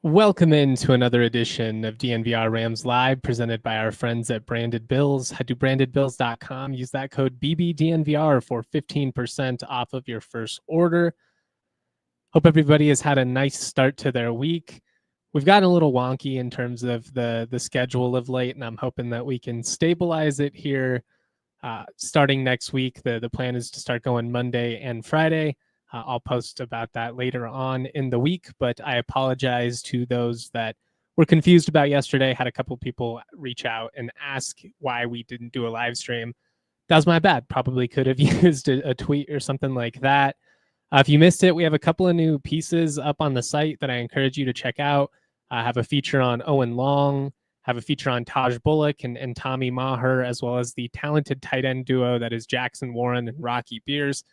Welcome into another edition of DNVR Rams Live, presented by our friends at Branded Bills. Head to brandedbills.com. Use that code BBDNVR for 15% off of your first order. Hope everybody has had a nice start to their week. We've gotten a little wonky in terms of the schedule of late, and I'm hoping that we can stabilize it here starting next week. The plan is to start going Monday and Friday. I'll post about that later on in the week, but I apologize to those that were confused about yesterday. Had a couple people reach out and ask why we didn't do a live stream. That was my bad. Probably could have used a tweet or something like that. If you missed it, we have a couple of new pieces up on the site that I encourage you to check out. I have a feature on Owen Long, have a feature on Taj Bullock and Tommy Maher, as well as the talented tight end duo that is Jackson Warren and Rocky Beers.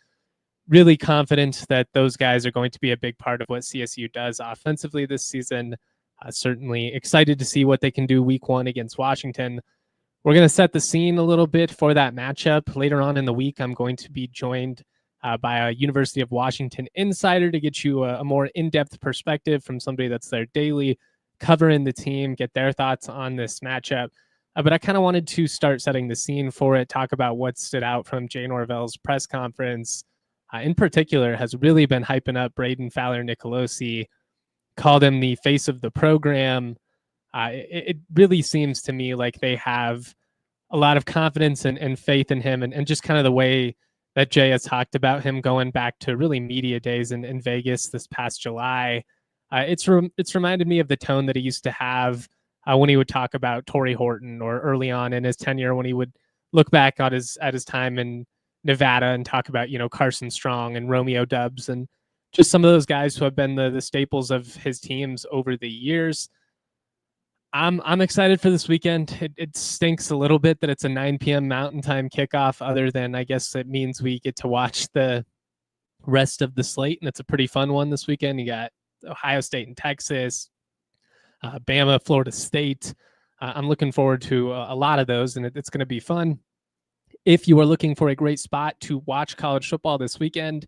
Really confident that those guys are going to be a big part of what CSU does offensively this season. Certainly excited to see what they can do week one against Washington. We're going to set the scene a little bit for that matchup. Later on in the week, I'm going to be joined by a University of Washington insider to get you a more in-depth perspective from somebody that's there daily, covering the team, get their thoughts on this matchup. But I kind of wanted to start setting the scene for it, talk about what stood out from Jay Norvell's press conference. In particular, has really been hyping up Brayden Fowler-Nicolosi, called him the face of the program. It really seems to me like they have a lot of confidence and faith in him, and just kind of the way that Jay has talked about him going back to really media days in Vegas this past July. It's reminded me of the tone that he used to have when he would talk about Torrey Horton, or early on in his tenure when he would look back at his time in Nevada and talk about, Carson Strong and Romeo Dubs and just some of those guys who have been the staples of his teams over the years. I'm excited for this weekend. It stinks a little bit that it's a 9 p.m. Mountain Time kickoff, other than I guess it means we get to watch the rest of the slate, and it's a pretty fun one this weekend. You got Ohio State and Texas, Bama, Florida State. I'm looking forward to a lot of those, and it's going to be fun. If you are looking for a great spot to watch college football this weekend,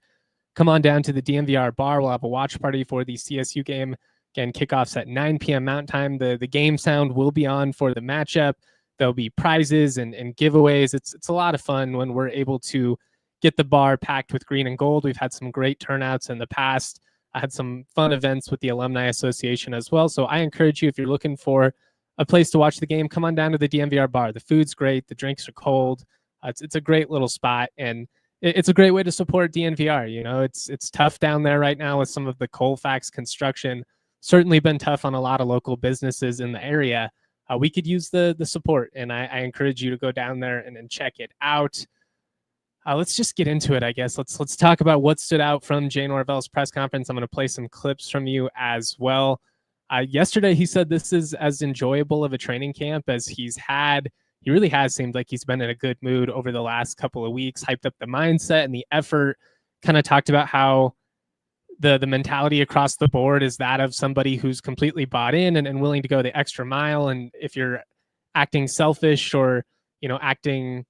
come on down to the DNVR bar. We'll have a watch party for the CSU game. Again, kickoffs at 9 p.m. Mountain Time. The game sound will be on for the matchup. There'll be prizes and giveaways. It's a lot of fun when we're able to get the bar packed with green and gold. We've had some great turnouts in the past. I had some fun events with the Alumni Association as well. So I encourage you, if you're looking for a place to watch the game, come on down to the DNVR bar. The food's great. The drinks are cold. It's a great little spot, and it's a great way to support DNVR. It's tough down there right now with some of the Colfax construction. Certainly been tough on a lot of local businesses in the area. We could use the support, and I encourage you to go down there and check it out. Let's just get into it, I guess. Let's talk about what stood out from Jay Norvell's press conference. I'm going to play some clips from you as well. Yesterday, he said this is as enjoyable of a training camp as he's had. He really has seemed like he's been in a good mood over the last couple of weeks, hyped up the mindset and the effort, kind of talked about how the mentality across the board is that of somebody who's completely bought in and willing to go the extra mile. And if you're acting selfish or, acting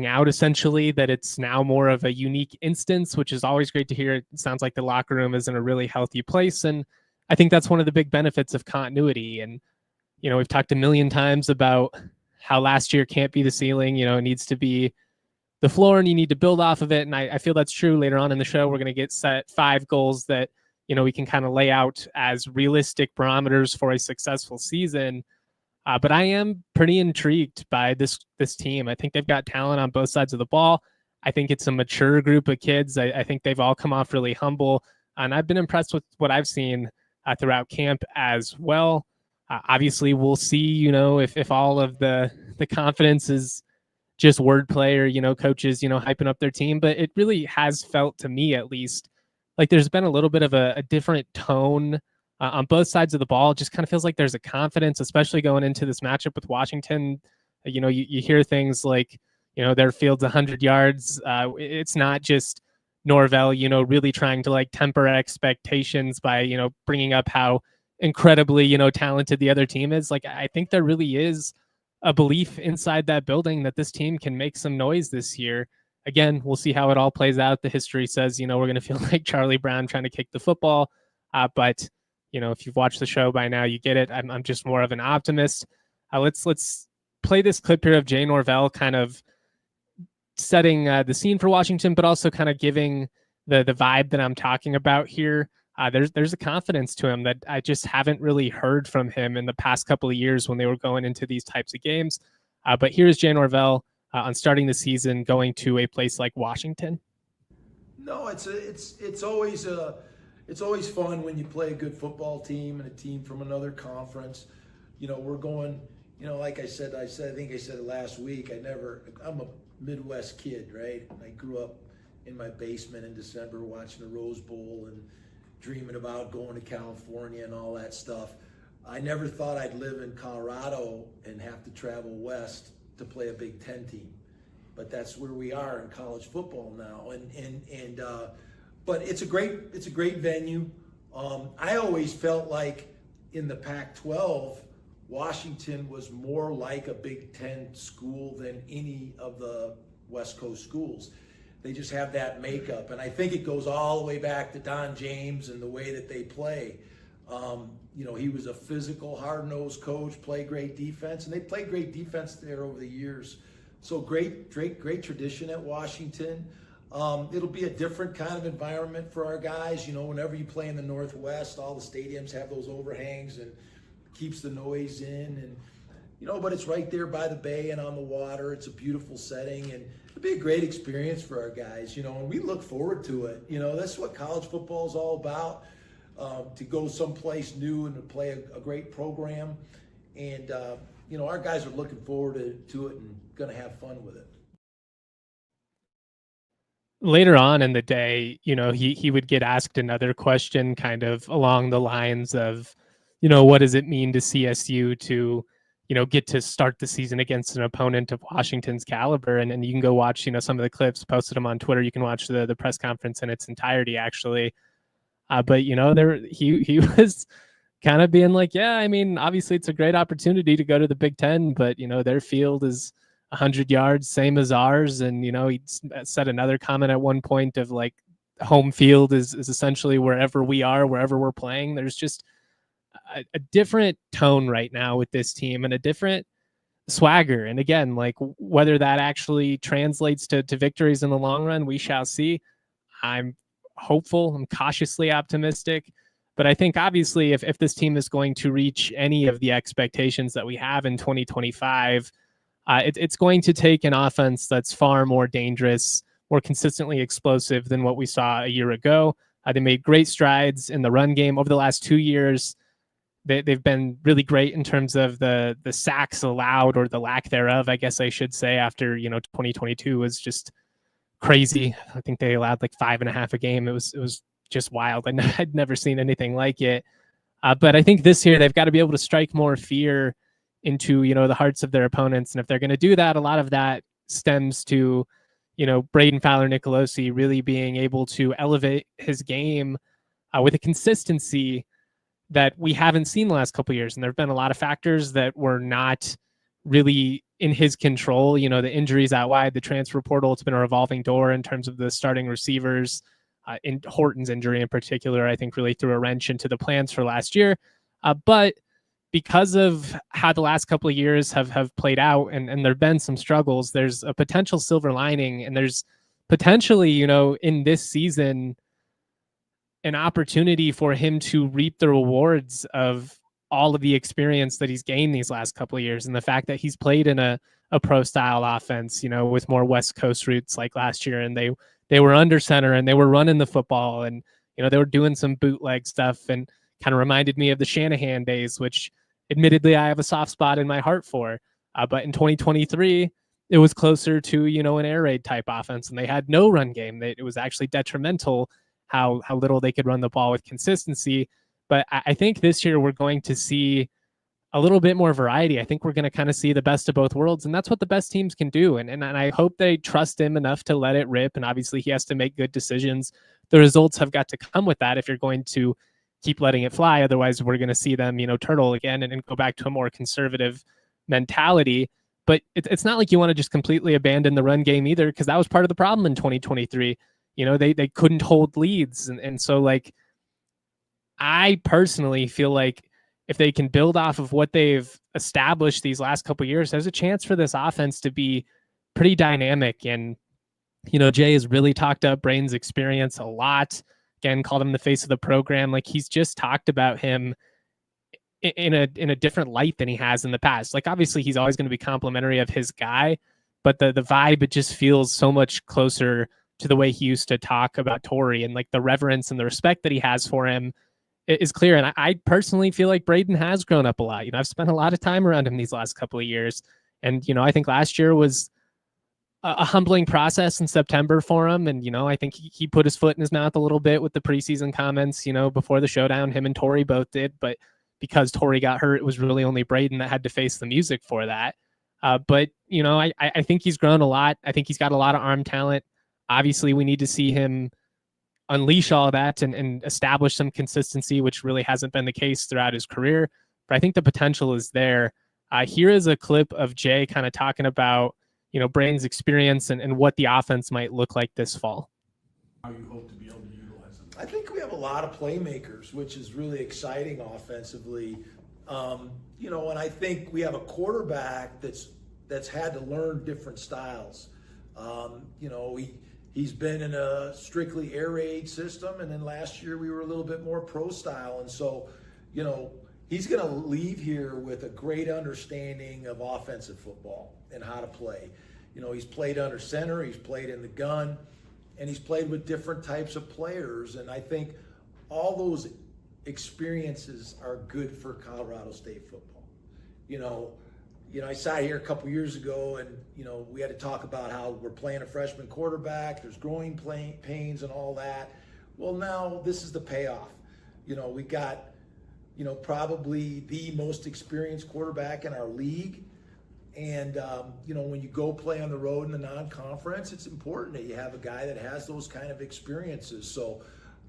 out, essentially, that it's now more of a unique instance, which is always great to hear. It sounds like the locker room is in a really healthy place. And I think that's one of the big benefits of continuity. And, we've talked a million times about how last year can't be the ceiling, it needs to be the floor and you need to build off of it. And I feel that's true. Later on in the show, we're going to get set 5 goals that, we can kind of lay out as realistic barometers for a successful season. But I am pretty intrigued by this team. I think they've got talent on both sides of the ball. I think it's a mature group of kids. I think they've all come off really humble. And I've been impressed with what I've seen throughout camp as well. Obviously, we'll see, if all of the confidence is just wordplay or, coaches, hyping up their team. But it really has felt, to me at least, like there's been a little bit of a different tone on both sides of the ball. It just kind of feels like there's a confidence, especially going into this matchup with Washington. You hear things like, their field's 100 yards. It's not just Norvell, really trying to like temper expectations by, bringing up how incredibly, talented the other team is. Like, I think there really is a belief inside that building that this team can make some noise this year. Again, we'll see how it all plays out. The history says, we're going to feel like Charlie Brown trying to kick the football. But, if you've watched the show by now, you get it. I'm just more of an optimist. Let's play this clip here of Jay Norvell kind of setting the scene for Washington, but also kind of giving the vibe that I'm talking about here. There's a confidence to him that I just haven't really heard from him in the past couple of years when they were going into these types of games. But here's Jay Norvell on starting the season, going to a place like Washington. No, it's always fun when you play a good football team and a team from another conference. We're going. Like I said, I think I said it last week. I'm a Midwest kid, right? I grew up in my basement in December watching the Rose Bowl and dreaming about going to California and all that stuff. I never thought I'd live in Colorado and have to travel west to play a Big Ten team, but that's where we are in college football now. But it's a great venue. I always felt like in the Pac-12, Washington was more like a Big Ten school than any of the West Coast schools. They just have that makeup, and I think it goes all the way back to Don James and the way that they play. He was a physical, hard-nosed coach, play great defense, and they played great defense there over the years. So great tradition at Washington. It'll be a different kind of environment for our guys. Whenever you play in the Northwest, all the stadiums have those overhangs and keeps the noise in, but it's right there by the bay and on the water. It's a beautiful setting, and it'll be a great experience for our guys, and we look forward to it. That's what college football is all about, to go someplace new and to play a great program. And, our guys are looking forward to it and going to have fun with it. Later on in the day, he would get asked another question kind of along the lines of, what does it mean to CSU to, get to start the season against an opponent of Washington's caliber? And you can go watch, some of the clips, posted them on Twitter. You can watch the press conference in its entirety, actually. But, he was kind of being like, yeah, I mean, obviously it's a great opportunity to go to the Big Ten, but, their field is 100 yards, same as ours. And, he said another comment at one point of like, home field is essentially wherever we are, wherever we're playing. There's just a different tone right now with this team and a different swagger. And again, like whether that actually translates to victories in the long run, we shall see. I'm hopeful. I'm cautiously optimistic. But I think obviously if this team is going to reach any of the expectations that we have in 2025, it's going to take an offense that's far more dangerous, more consistently explosive than what we saw a year ago. They made great strides in the run game over the last 2 years. They've been really great in terms of the sacks allowed, or the lack thereof, I guess I should say, after 2022 was just crazy. I think they allowed like 5.5 a game. It was just wild. I'd never seen anything like it. But I think this year they've got to be able to strike more fear into the hearts of their opponents, and if they're going to do that, a lot of that stems to Brayden Fowler-Nicolosi really being able to elevate his game with a consistency that we haven't seen the last couple of years. And there have been a lot of factors that were not really in his control. The injuries out wide, the transfer portal, it's been a revolving door in terms of the starting receivers. In Horton's injury in particular, I think really threw a wrench into the plans for last year. But because of how the last couple of years have played out, and there have been some struggles, there's a potential silver lining, and there's potentially, in this season, an opportunity for him to reap the rewards of all of the experience that he's gained these last couple of years. And the fact that he's played in a pro style offense, with more West Coast roots like last year, and they were under center and they were running the football, and, they were doing some bootleg stuff, and kind of reminded me of the Shanahan days, which admittedly I have a soft spot in my heart for. But in 2023, it was closer to, an air raid type offense, and they had no run game. It was actually detrimental how little they could run the ball with consistency. But I think this year we're going to see a little bit more variety. I think we're going to kind of see the best of both worlds, and that's what the best teams can do. And I hope they trust him enough to let it rip. And obviously he has to make good decisions. The results have got to come with that if you're going to keep letting it fly. Otherwise we're going to see them, turtle again and go back to a more conservative mentality. But it's not like you want to just completely abandon the run game either, because that was part of the problem in 2023. They couldn't hold leads. And so like, I personally feel like if they can build off of what they've established these last couple of years, there's a chance for this offense to be pretty dynamic. And, Jay has really talked up Brayden's experience a lot. Again, called him the face of the program. Like, he's just talked about him in a different light than he has in the past. Like, obviously he's always going to be complimentary of his guy, but the vibe, it just feels so much closer to the way he used to talk about Torrey, and like the reverence and the respect that he has for him is clear. And I personally feel like Brayden has grown up a lot. I've spent a lot of time around him these last couple of years. And, I think last year was a humbling process in September for him. And, I think he put his foot in his mouth a little bit with the preseason comments, before the showdown. Him and Torrey both did. But because Torrey got hurt, it was really only Brayden that had to face the music for that. But, I think he's grown a lot. I think he's got a lot of arm talent. Obviously, we need to see him unleash all of that and establish some consistency, which really hasn't been the case throughout his career. But I think the potential is there. Here is a clip of Jay kind of talking about, Brayden's experience and what the offense might look like this fall. How you hope to be able to utilize them? I think we have a lot of playmakers, which is really exciting offensively. And I think we have a quarterback that's had to learn different styles. He's been in a strictly air raid system, and then last year we were a little bit more pro style. And so, he's going to leave here with a great understanding of offensive football and how to play. He's played under center, he's played in the gun, and he's played with different types of players. And I think all those experiences are good for Colorado State football. I sat here a couple years ago and, we had to talk about how we're playing a freshman quarterback, there's growing pains and all that. Well, now this is the payoff. We got, probably the most experienced quarterback in our league. And, when you go play on the road in the non-conference, it's important that you have a guy that has those kind of experiences. So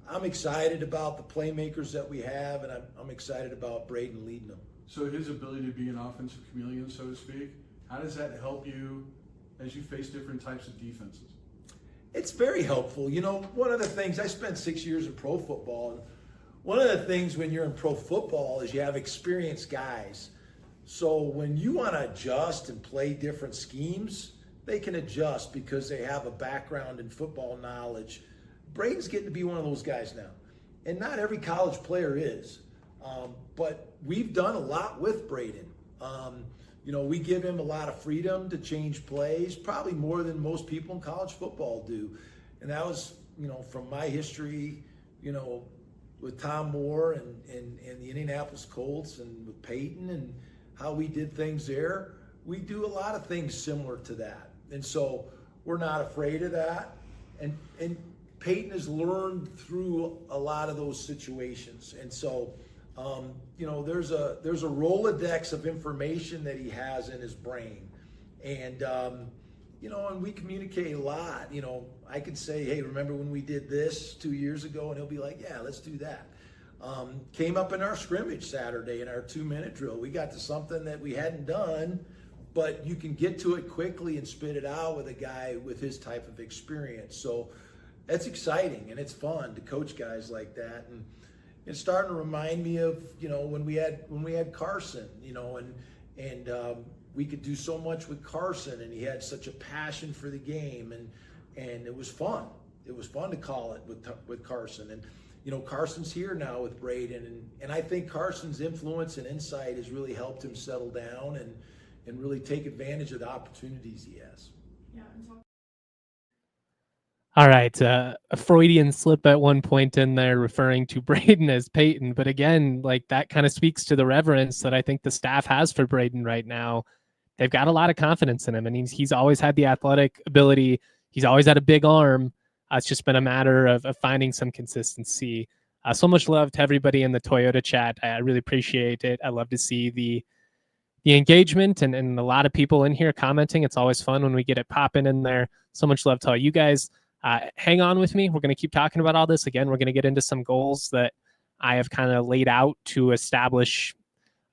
I'm excited about the playmakers that we have, and I'm excited about Brayden leading them. So his ability to be an offensive chameleon, so to speak, how does that help you as you face different types of defenses? It's very helpful. One of the things, I spent 6 years in pro football, and one of the things when you're in pro football is you have experienced guys. So when you want to adjust and play different schemes, they can adjust because they have a background in football knowledge. Brayden's getting to be one of those guys now. And not every college player is. But we've done a lot with Brayden. We give him a lot of freedom to change plays, probably more than most people in college football do. And that was, from my history, with Tom Moore and the Indianapolis Colts and with Peyton and how we did things there. We do a lot of things similar to that. And so we're not afraid of that. And Peyton has learned through a lot of those situations. And so, there's a Rolodex of information that he has in his brain. And, and we communicate a lot. I could say, hey, remember when we did this 2 years ago? And he'll be like, yeah, let's do that. Came up in our scrimmage Saturday in our 2-minute drill. We got to something that we hadn't done, but you can get to it quickly and spit it out with a guy with his type of experience. So that's exciting and it's fun to coach guys like that. And it's starting to remind me of, when we had Carson, and we could do so much with Carson, and he had such a passion for the game, and it was fun. It was fun to call it with Carson. And Carson's here now with Brayden, and I think Carson's influence and insight has really helped him settle down and really take advantage of the opportunities he has. Yeah. All right, a Freudian slip at one point in there referring to Brayden as Peyton, but again, like that kind of speaks to the reverence that I think the staff has for Brayden right now. They've got a lot of confidence in him, and he's always had the athletic ability. He's always had a big arm. It's just been a matter of finding some consistency. So much love to everybody in the Toyota chat. I really appreciate it. I love to see the engagement and a lot of people in here commenting. It's always fun when we get it popping in there. So much love to all you guys. Hang on with me. We're going to keep talking about all this. Again, we're going to get into some goals that I have kind of laid out to establish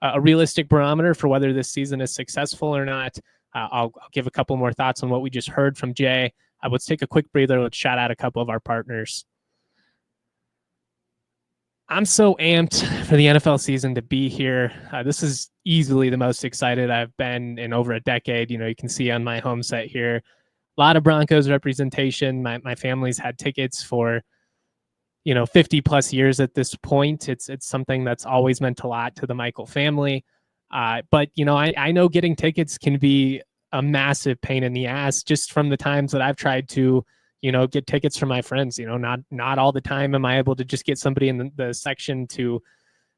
a realistic barometer for whether this season is successful or not. I'll give a couple more thoughts on what we just heard from Jay. Let's take a quick breather. Let's shout out a couple of our partners. I'm so amped for the NFL season to be here. This is easily the most excited I've been in over a decade. You can see on my home set here, a lot of Broncos representation. My family's had tickets for 50 plus years at this point. It's something that's always meant a lot to the Michael family. But I know getting tickets can be a massive pain in the ass, just from the times that I've tried to get tickets from my friends. Not all the time am I able to just get somebody in the section to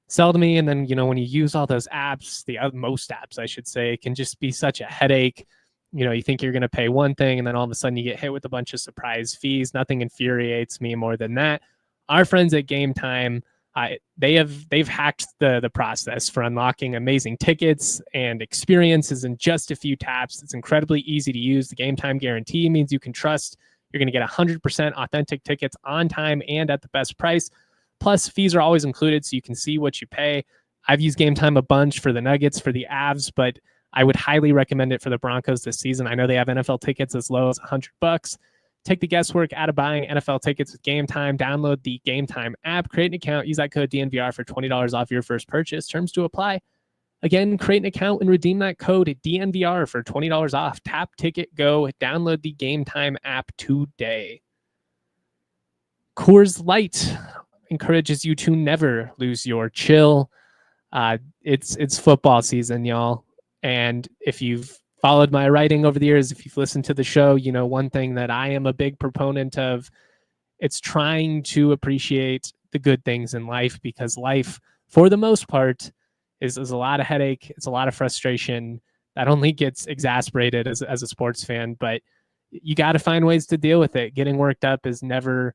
sell to me. And then, when you use all those apps, most apps, I should say, it can just be such a headache. You think you're going to pay one thing, and then all of a sudden you get hit with a bunch of surprise fees. Nothing infuriates me more than that. Our friends at Game Time, they've hacked the process for unlocking amazing tickets and experiences in just a few taps. It's incredibly easy to use. The Game Time guarantee means you can trust you're going to get 100% authentic tickets on time and at the best price. Plus, fees are always included, so you can see what you pay. I've used Game Time a bunch for the Nuggets, for the Avs, but I would highly recommend it for the Broncos this season. I know they have NFL tickets as low as $100. Take the guesswork out of buying NFL tickets with Game Time. Download the Game Time app, create an account, use that code DNVR for $20 off your first purchase. Terms to apply. Again, create an account and redeem that code at DNVR for $20 off. Tap, ticket, go. Download the Game Time app today. Coors Light encourages you to never lose your chill. It's football season, y'all. And if you've followed my writing over the years, if you've listened to the show, one thing that I am a big proponent of, it's trying to appreciate the good things in life, because life, for the most part, is a lot of headache. It's a lot of frustration that only gets exasperated as a sports fan, but you got to find ways to deal with it. Getting worked up is never,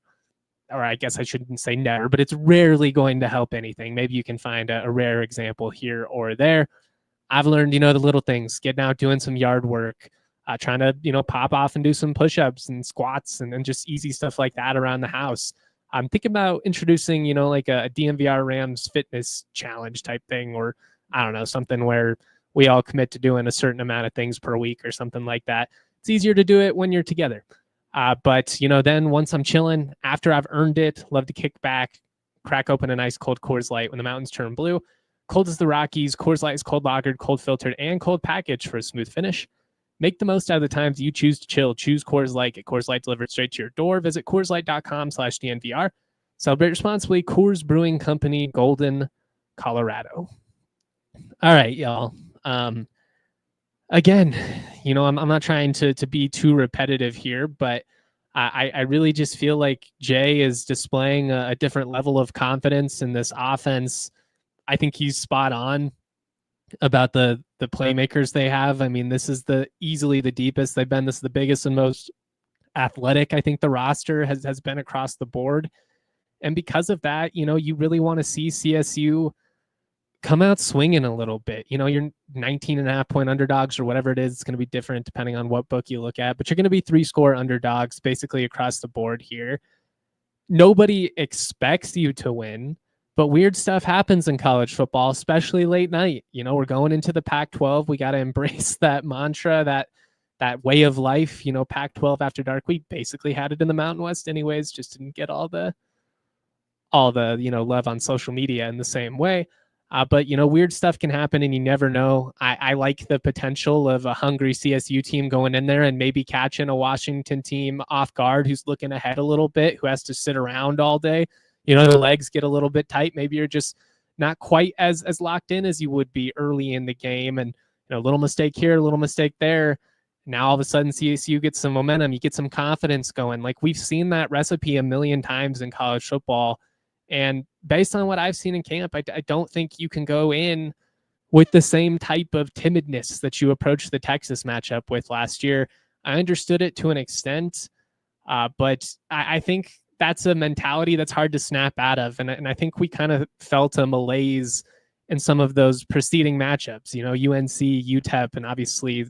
or I guess I shouldn't say never, but it's rarely going to help anything. Maybe you can find a rare example here or there. I've learned, the little things, getting out, doing some yard work, trying to, pop off and do some push-ups and squats and just easy stuff like that around the house. I'm thinking about introducing, like a DNVR Rams fitness challenge type thing, or I don't know, something where we all commit to doing a certain amount of things per week or something like that. It's easier to do it when you're together. But, then once I'm chilling, after I've earned it, love to kick back, crack open a nice cold Coors Light when the mountains turn blue. Cold as the Rockies, Coors Light is cold lagered, cold filtered, and cold packaged for a smooth finish. Make the most out of the times you choose to chill. Choose Coors Light. Get Coors Light delivered straight to your door. Visit CoorsLight.com/DNVR. Celebrate responsibly. Coors Brewing Company, Golden, Colorado. All right, y'all. Again, I'm not trying to be too repetitive here, but I really just feel like Jay is displaying a different level of confidence in this offense. I think he's spot on about the playmakers they have. I mean, this is easily the deepest they've been. This is the biggest and most athletic I think the roster has been across the board. And because of that, you really want to see CSU come out swinging a little bit. You're 19.5 point underdogs or whatever it is. It's going to be different depending on what book you look at, but you're going to be 3-score underdogs basically across the board here. Nobody expects you to win, but weird stuff happens in college football, especially late night. We're going into the Pac-12. We got to embrace that mantra, that way of life. Pac-12 after dark. We basically had it in the Mountain West anyways, just didn't get all the love on social media in the same way. But weird stuff can happen and you never know. I like the potential of a hungry CSU team going in there and maybe catching a Washington team off guard who's looking ahead a little bit, who has to sit around all day. The legs get a little bit tight. Maybe you're just not quite as locked in as you would be early in the game. And, a little mistake here, a little mistake there. Now all of a sudden CSU gets some momentum. You get some confidence going. Like, we've seen that recipe a million times in college football. And based on what I've seen in camp, I don't think you can go in with the same type of timidness that you approached the Texas matchup with last year. I understood it to an extent. But I think that's a mentality that's hard to snap out of. And I think we kind of felt a malaise in some of those preceding matchups, UNC, UTEP, and obviously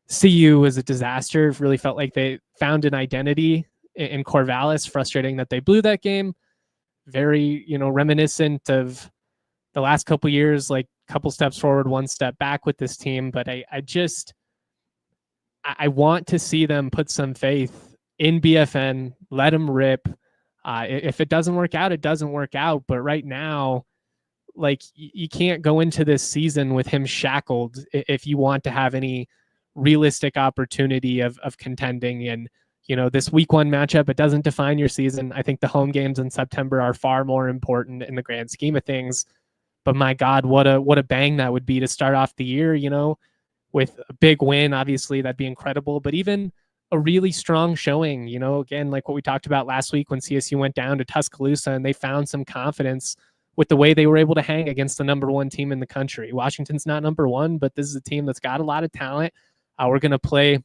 CU was a disaster. Really felt like they found an identity in Corvallis. Frustrating that they blew that game. Very, reminiscent of the last couple years, like a couple steps forward, one step back with this team. But I want to see them put some faith in BFN, let them rip. If it doesn't work out, it doesn't work out. But right now, like, you can't go into this season with him shackled if you want to have any realistic opportunity of contending. And, this week 1 matchup, it doesn't define your season. I think the home games in September are far more important in the grand scheme of things. But my God, what a bang that would be to start off the year, with a big win. Obviously, that'd be incredible. But even a really strong showing, again, like what we talked about last week when CSU went down to Tuscaloosa and they found some confidence with the way they were able to hang against the number 1 team in the country. Washington's not number 1, but this is a team that's got a lot of talent. We're going to play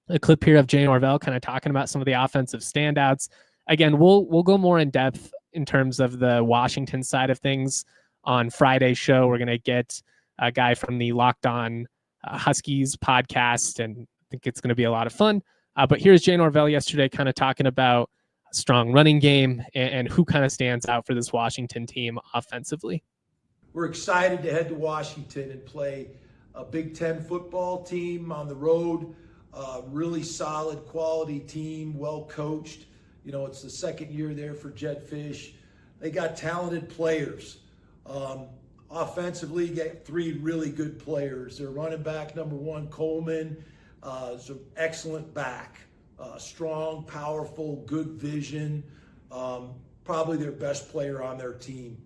a clip here of Jay Norvell kind of talking about some of the offensive standouts. Again, we'll go more in depth in terms of the Washington side of things on Friday's show. We're going to get a guy from the Locked On Huskies podcast, and I think it's going to be a lot of fun. But here's Jay Norvell yesterday kind of talking about a strong running game and who kind of stands out for this Washington team offensively. We're excited to head to Washington and play a Big Ten football team on the road. Really solid, quality team, well coached. It's the second year there for Jetfish. They got talented players. Offensively, you get 3 really good players. Their running back, number 1, Coleman, is an excellent back. Strong, powerful, good vision. Probably their best player on their team.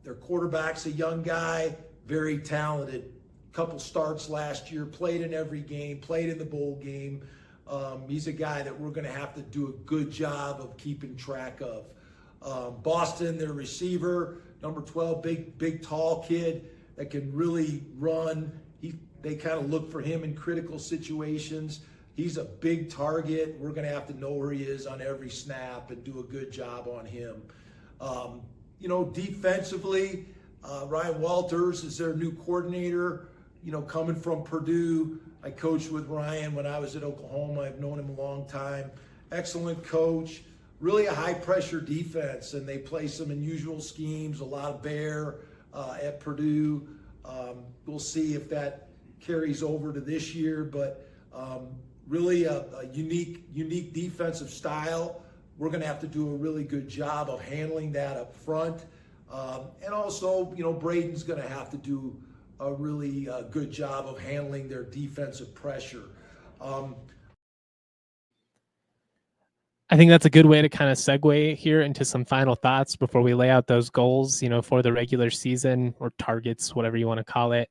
Their quarterback's a young guy, very talented. Couple starts last year, played in every game, played in the bowl game. He's a guy that we're going to have to do a good job of keeping track of. Boston, their receiver, number 12, big tall kid that can really run. They kind of look for him in critical situations. He's a big target. We're going to have to know where he is on every snap and do a good job on him. Defensively, Ryan Walters is their new coordinator. Coming from Purdue, I coached with Ryan when I was at Oklahoma. I've known him a long time. Excellent coach. Really a high-pressure defense, and they play some unusual schemes, a lot of bear at Purdue. We'll see if that carries over to this year, but really a unique defensive style. We're going to have to do a really good job of handling that up front. And also, Brayden's going to have to do a really good job of handling their defensive pressure. I think that's a good way to kind of segue here into some final thoughts before we lay out those goals, for the regular season or targets, whatever you want to call it.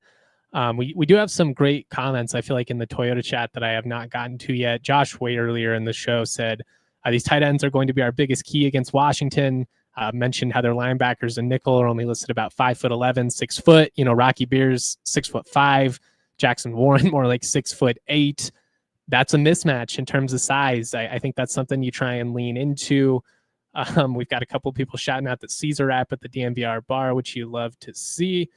We do have some great comments, I feel like, in the Toyota chat that I have not gotten to yet. Josh, way earlier in the show, said these tight ends are going to be our biggest key against Washington. Mentioned how their linebackers and nickel are only listed about 5'11", 6 foot. Rocky Beers 6'5", Jackson Warren more like 6'8". That's a mismatch in terms of size. I think that's something you try and lean into. We've got a couple people shouting out that Caesar app at the DNVR bar, which you love to see.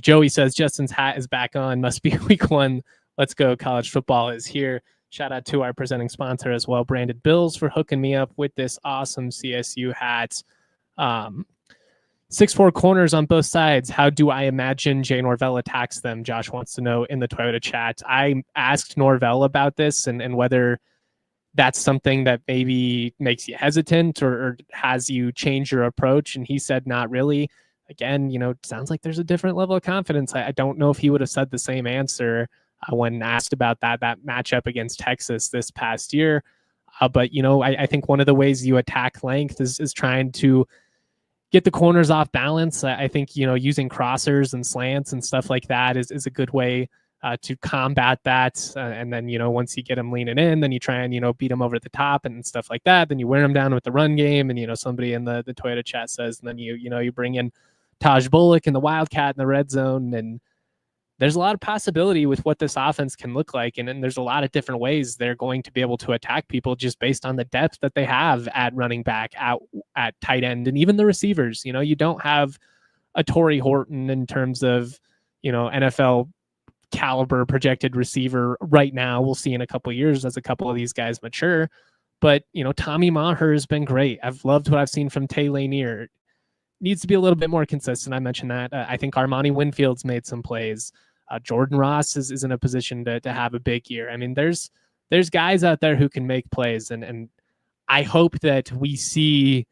Joey says Justin's hat is back on. Must be week 1. Let's go. College football is here. Shout out to our presenting sponsor as well, Branded Bills, for hooking me up with this awesome CSU hat. 6'4" corners on both sides. How do I imagine Jay Norvell attacks them? Josh wants to know in the Toyota chat. I asked Norvell about this and whether that's something that maybe makes you hesitant or has you change your approach. And he said, not really. Again, it sounds like there's a different level of confidence. I don't know if he would have said the same answer when asked about that matchup against Texas this past year. But I think one of the ways you attack length is trying to get the corners off balance. I think, using crossers and slants and stuff like that is a good way to combat that. And then, once you get them leaning in, then you try and, beat them over the top and stuff like that. Then you wear them down with the run game. And, somebody in the Toyota chat says, and then you bring in Taj Bullock and the Wildcat in the red zone. And there's a lot of possibility with what this offense can look like. And then there's a lot of different ways they're going to be able to attack people just based on the depth that they have at running back, out at tight end, and even the receivers. You don't have a Torrey Horton in terms of, NFL caliber projected receiver right now. We'll see in a couple of years as a couple of these guys mature. But, Tommy Maher has been great. I've loved what I've seen from Tay Lanier. Needs to be a little bit more consistent. I mentioned that. I think Armani Winfield's made some plays. Jordan Ross is in a position to have a big year. I mean, there's guys out there who can make plays, and I hope that we see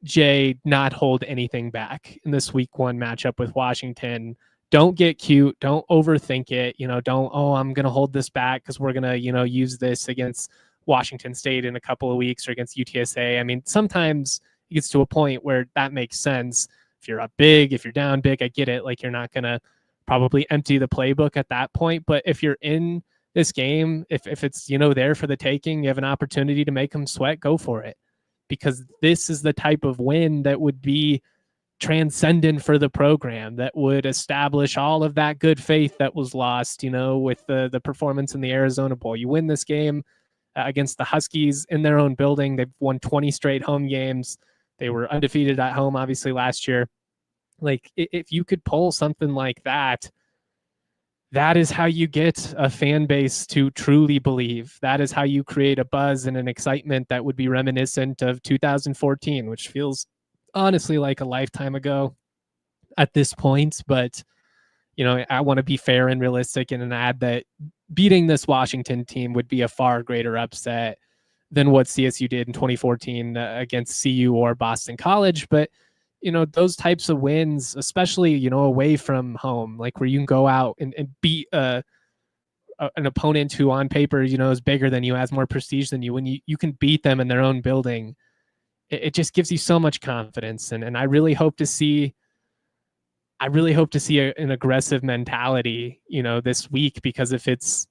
Jay not hold anything back in this week 1 matchup with Washington. Don't get cute. Don't overthink it. Don't, I'm going to hold this back because we're going to, use this against Washington State in a couple of weeks or against UTSA. I mean, sometimes it gets to a point where that makes sense. If you're up big, if you're down big, I get it. Like, you're not going to probably empty the playbook at that point. But if you're in this game, if it's, there for the taking, you have an opportunity to make them sweat, go for it. Because this is the type of win that would be transcendent for the program, that would establish all of that good faith that was lost, with the performance in the Arizona Bowl. You win this game against the Huskies in their own building. They've won 20 straight home games. They were undefeated at home, obviously, last year. Like, if you could pull something like that, that is how you get a fan base to truly believe. That is how you create a buzz and an excitement that would be reminiscent of 2014, which feels honestly like a lifetime ago at this point. But, I want to be fair and realistic and add that beating this Washington team would be a far greater upset than what CSU did in 2014 against CU or Boston College. But, those types of wins, especially, away from home, like where you can go out and beat an opponent who on paper, is bigger than you, has more prestige than you, when you can beat them in their own building, it just gives you so much confidence. And I really hope to see an aggressive mentality, this week, because if it's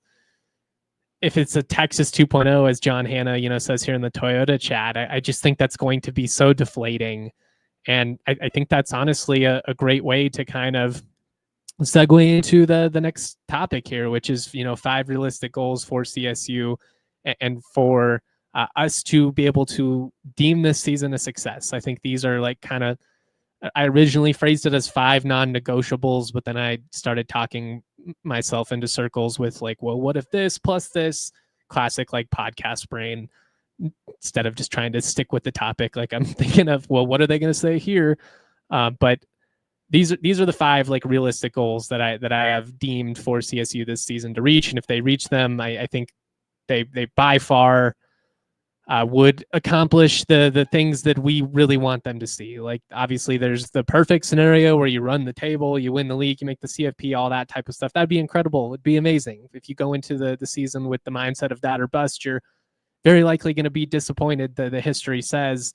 a Texas 2.0, as John Hanna, says here in the Toyota chat, I just think that's going to be so deflating. And I think that's honestly a great way to kind of segue into the next topic here, which is, 5 realistic goals for CSU and for us to be able to deem this season a success. I think these are like I originally phrased it as 5 non-negotiables, but then I started talking myself into circles with like, well, what if this plus this? Classic like podcast brain. Instead of just trying to stick with the topic, like I'm thinking of, well, what are they going to say here? But these are the 5 like realistic goals that I have deemed for CSU this season to reach. And if they reach them, I think they by far would accomplish the things that we really want them to see. Like, obviously there's the perfect scenario where you run the table, you win the league, you make the CFP, all that type of stuff. That'd be incredible. It'd be amazing. If you go into the season with the mindset of that or bust, you're very likely going to be disappointed, the history says.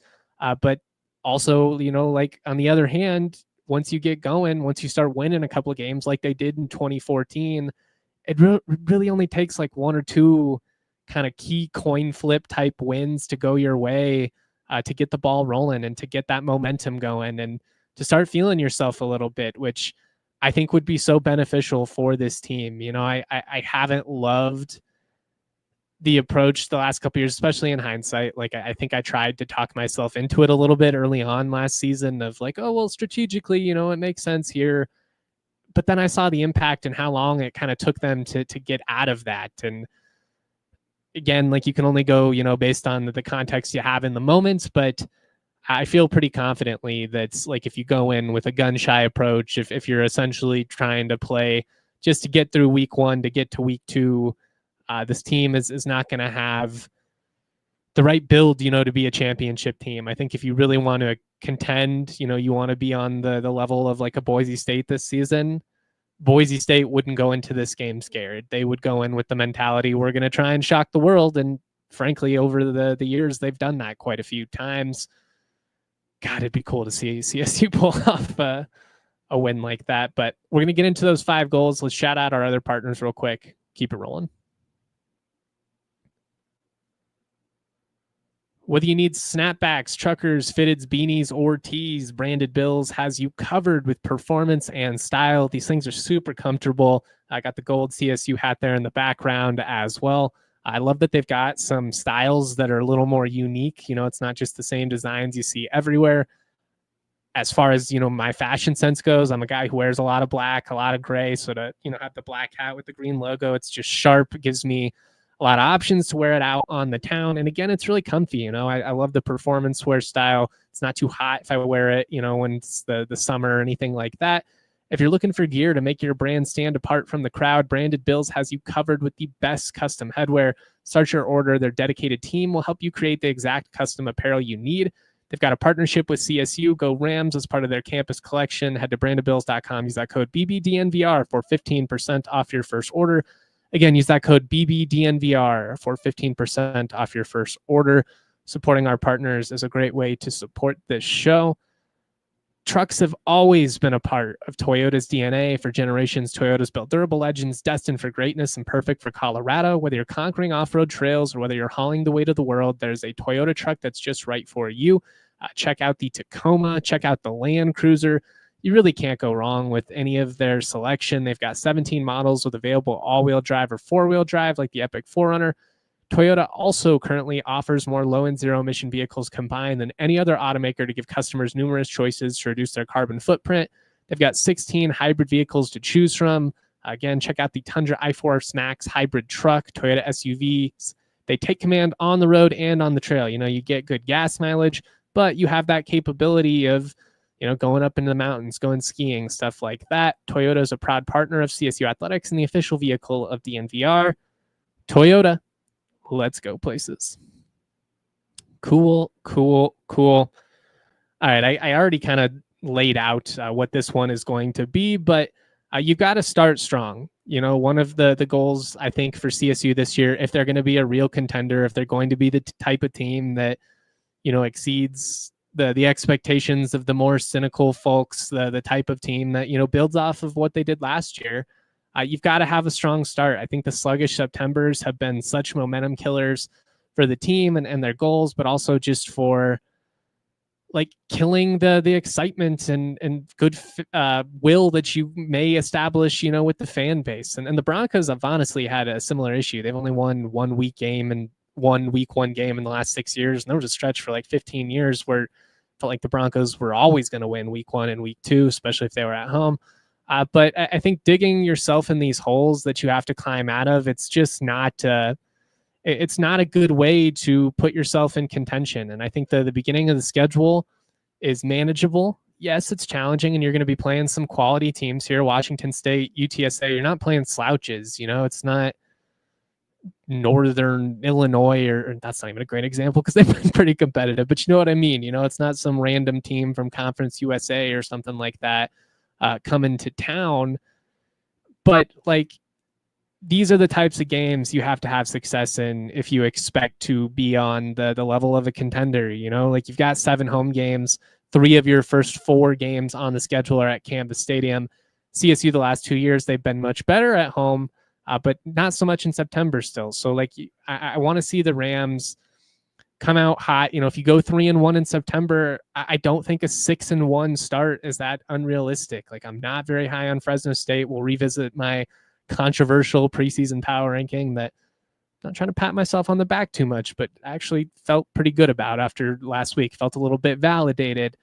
But also, like on the other hand, once you get going, once you start winning a couple of games like they did in 2014, it really only takes like 1 or 2 kind of key coin flip type wins to go your way, to get the ball rolling and to get that momentum going and to start feeling yourself a little bit, which I think would be so beneficial for this team. I haven't loved the approach the last couple of years, especially in hindsight. Like, I think I tried to talk myself into it a little bit early on last season of like, oh, well, strategically, it makes sense here. But then I saw the impact and how long it kind of took them to get out of that. And again, like, you can only go, based on the context you have in the moment, but I feel pretty confidently that like, if you go in with a gun shy approach, if you're essentially trying to play just to get through week 1, to get to week 2, this team is not going to have the right build, to be a championship team. I think if you really want to contend, you want to be on the level of like a Boise State this season, Boise State wouldn't go into this game scared. They would go in with the mentality, we're going to try and shock the world. And frankly, over the years, they've done that quite a few times. God, it'd be cool to see CSU pull off a win like that. But we're going to get into those 5 goals. Let's shout out our other partners real quick. Keep it rolling. Whether you need snapbacks, truckers, fitteds, beanies, or tees, Branded Bills has you covered with performance and style. These things are super comfortable. I got the gold CSU hat there in the background as well. I love that they've got some styles that are a little more unique. You know, it's not just the same designs you see everywhere. As far as, you know, my fashion sense goes, I'm a guy who wears a lot of black, a lot of gray. So to, you know, have the black hat with the green logo, it's just sharp. It gives me a lot of options to wear it out on the town. And again, it's really comfy. You know, I love the performance wear style. It's not too hot if I wear it, you know, when it's the summer or anything like that. If you're looking for gear to make your brand stand apart from the crowd, Branded Bills has you covered with the best custom headwear. Start your order. Their dedicated team will help you create the exact custom apparel you need. They've got a partnership with CSU. Go Rams as part of their campus collection. Head to brandedbills.com. Use that code BBDNVR for 15% off your first order. Again, use that code BBDNVR for 15% off your first order. Supporting our partners is a great way to support this show. Trucks have always been a part of Toyota's DNA. For generations, Toyota's built durable legends destined for greatness and perfect for Colorado. Whether you're conquering off-road trails or whether you're hauling the weight of the world, there's a Toyota truck that's just right for you. Check out the Tacoma. Check out the Land Cruiser. You really can't go wrong with any of their selection. They've got 17 models with available all-wheel drive or four-wheel drive like the Epic 4Runner. Toyota also currently offers more low and zero emission vehicles combined than any other automaker to give customers numerous choices to reduce their carbon footprint. They've got 16 hybrid vehicles to choose from. Again, check out the Tundra i4 Max hybrid truck, Toyota SUVs. They take command on the road and on the trail. You know, you get good gas mileage, but you have that capability of, you know, going up into the mountains, going skiing, stuff like that. Toyota is a proud partner of CSU Athletics and the official vehicle of DNVR. Toyota. Let's go places. Cool. All right, I already kind of laid out what this one is going to be, but you've got to start strong. You know, one of the goals, I think, for CSU this year, if they're going to be a real contender, if they're going to be the type of team that, you know, exceeds the expectations of the more cynical folks, the type of team that, you know, builds off of what they did last year, you've got to have a strong start. I think the sluggish Septembers have been such momentum killers for the team and their goals, but also just for like killing the excitement and good will that you may establish, you know, with the fan base. And the Broncos have honestly had a similar issue. They've only won one week game and one week one game in the last 6 years. And there was a stretch for like 15 years where it felt like the Broncos were always going to win week one and week two, especially if they were at home. But I think digging yourself in these holes that you have to climb out of, it's just not it's not a good way to put yourself in contention. And I think the beginning of the schedule is manageable. Yes, it's challenging, and you're going to be playing some quality teams here. Washington State, UTSA, you're not playing slouches. You know, it's not Northern Illinois, or that's not even a great example because they've been pretty competitive, but you know what I mean? You know, it's not some random team from Conference USA or something like that coming to town. But like, these are the types of games you have to have success in if you expect to be on the level of a contender. You know, like, you've got 7 home games. 3 of your first 4 games on the schedule are at Campus Stadium. CSU the last 2 years, they've been much better at home, but not so much in September still. So like, I want to see the Rams come out hot. You know, if you go 3-1 in September, I don't think a 6-1 start is that unrealistic. Like, I'm not very high on Fresno State. We'll revisit my controversial preseason power ranking that I'm not trying to pat myself on the back too much, but actually felt pretty good about after last week. Felt a little bit validated.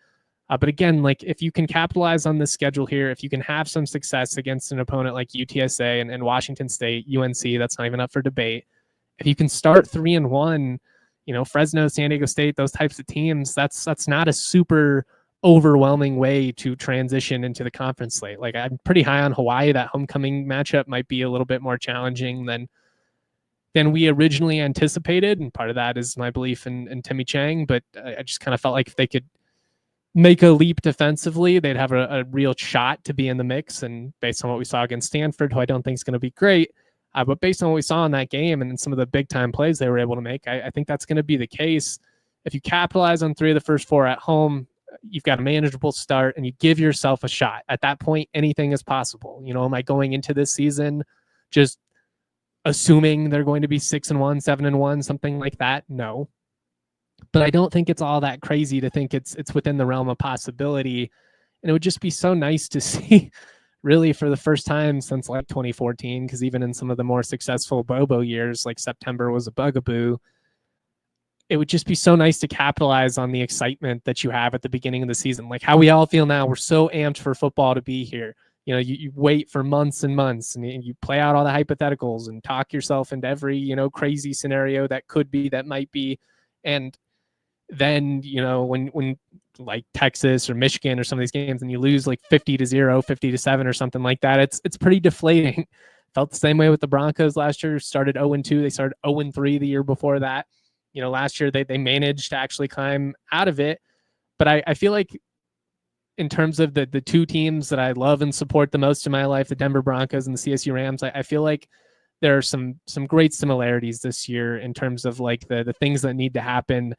But again, like, if you can capitalize on this schedule here, if you can have some success against an opponent like UTSA and Washington State, UNC, that's not even up for debate. If you can start 3-1, you know, Fresno, San Diego State, those types of teams, that's not a super overwhelming way to transition into the conference slate. Like, I'm pretty high on Hawaii. That homecoming matchup might be a little bit more challenging than we originally anticipated. And part of that is my belief in Timmy Chang, but I just kind of felt like if they could make a leap defensively, they'd have a real shot to be in the mix. And based on what we saw against Stanford, who I don't think is going to be great, but based on what we saw in that game and some of the big time plays they were able to make, I think that's going to be the case. If you capitalize on 3 of the first 4 at home, you've got a manageable start and you give yourself a shot. At that point, anything is possible. You know, am I going into this season just assuming they're going to be 6-1, 7-1, something like that? No. but I don't think it's all that crazy to think it's within the realm of possibility. And it would just be so nice to see, really for the first time since like 2014, because even in some of the more successful Bobo years, like September was a bugaboo, it would just be so nice to capitalize on the excitement that you have at the beginning of the season. Like how we all feel now, we're so amped for football to be here. You know, you wait for months and months and you play out all the hypotheticals and talk yourself into every, you know, crazy scenario that could be, that might be. And then, you know, when like Texas or Michigan or some of these games and you lose like 50-0, 50-7 or something like that, it's pretty deflating. Felt the same way with the Broncos last year. Started 0-2. They started 0-3 the year before that. You know, last year they managed to actually climb out of it. But I feel like in terms of the two teams that I love and support the most in my life, the Denver Broncos and the CSU Rams, I feel like there are some great similarities this year in terms of like the things that need to happen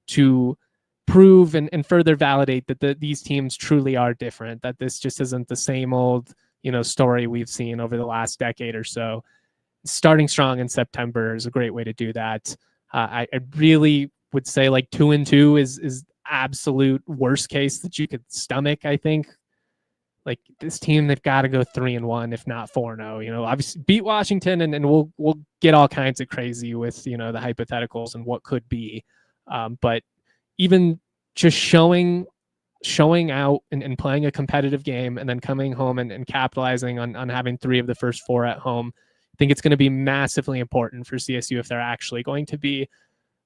to prove and further validate that these teams truly are different, that this just isn't the same old, you know, story we've seen over the last decade or so. Starting strong in September is a great way to do that. I really would say like 2-2 is absolute worst case that you could stomach. I think like this team, they've got to go 3-1, if not 4-0. You know, obviously beat Washington, and we'll get all kinds of crazy with, you know, the hypotheticals and what could be. But even just showing out and playing a competitive game and then coming home and capitalizing on having 3 of the first 4 at home, I think it's going to be massively important for CSU if they're actually going to be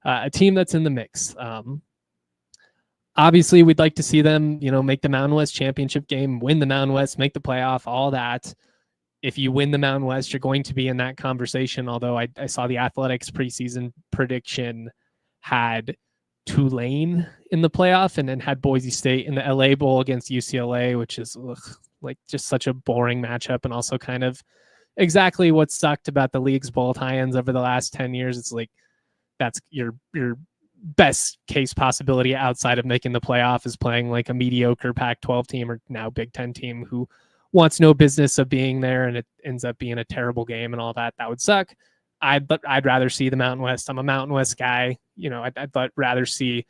a team that's in the mix. Obviously, we'd like to see them, you know, make the Mountain West championship game, win the Mountain West, make the playoff, all that. If you win the Mountain West, you're going to be in that conversation. Although I saw the Athletics preseason prediction had Tulane in the playoff and then had Boise State in the LA Bowl against UCLA, which is like just such a boring matchup, and also kind of exactly what sucked about the league's bowl tie-ins over the last 10 years. It's like that's your best case possibility outside of making the playoff is playing like a mediocre Pac-12 team or now Big Ten team who wants no business of being there, and it ends up being a terrible game and all that. That would suck. But I'd rather see the Mountain West. I'm a Mountain West guy. You know, I'd rather see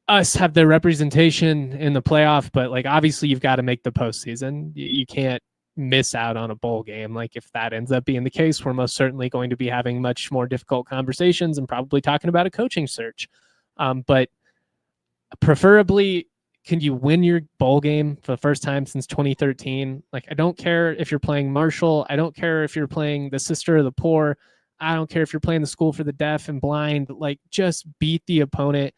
us have the representation in the playoff, but like obviously you've got to make the postseason. You can't miss out on a bowl game. Like if that ends up being the case, we're most certainly going to be having much more difficult conversations and probably talking about a coaching search. But preferably, can you win your bowl game for the first time since 2013? Like, I don't care if you're playing Marshall. I don't care if you're playing the Sister of the Poor. I don't care if you're playing the School for the Deaf and Blind. Like, just beat the opponent.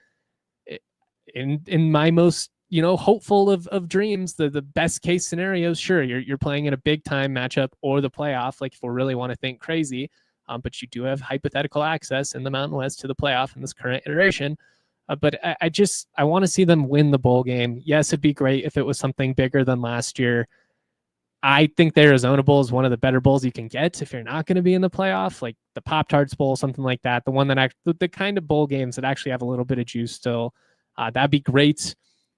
In my most, you know, hopeful of dreams, the best case scenarios, sure, you're playing in a big time matchup or the playoff, like if we really want to think crazy, but you do have hypothetical access in the Mountain West to the playoff in this current iteration. But I want to see them win the bowl game. Yes, it'd be great if it was something bigger than last year. I think the Arizona Bowl is one of the better bowls you can get if you're not going to be in the playoff, like the Pop-Tarts Bowl, something like that. The one that the kind of bowl games that actually have a little bit of juice still. That'd be great.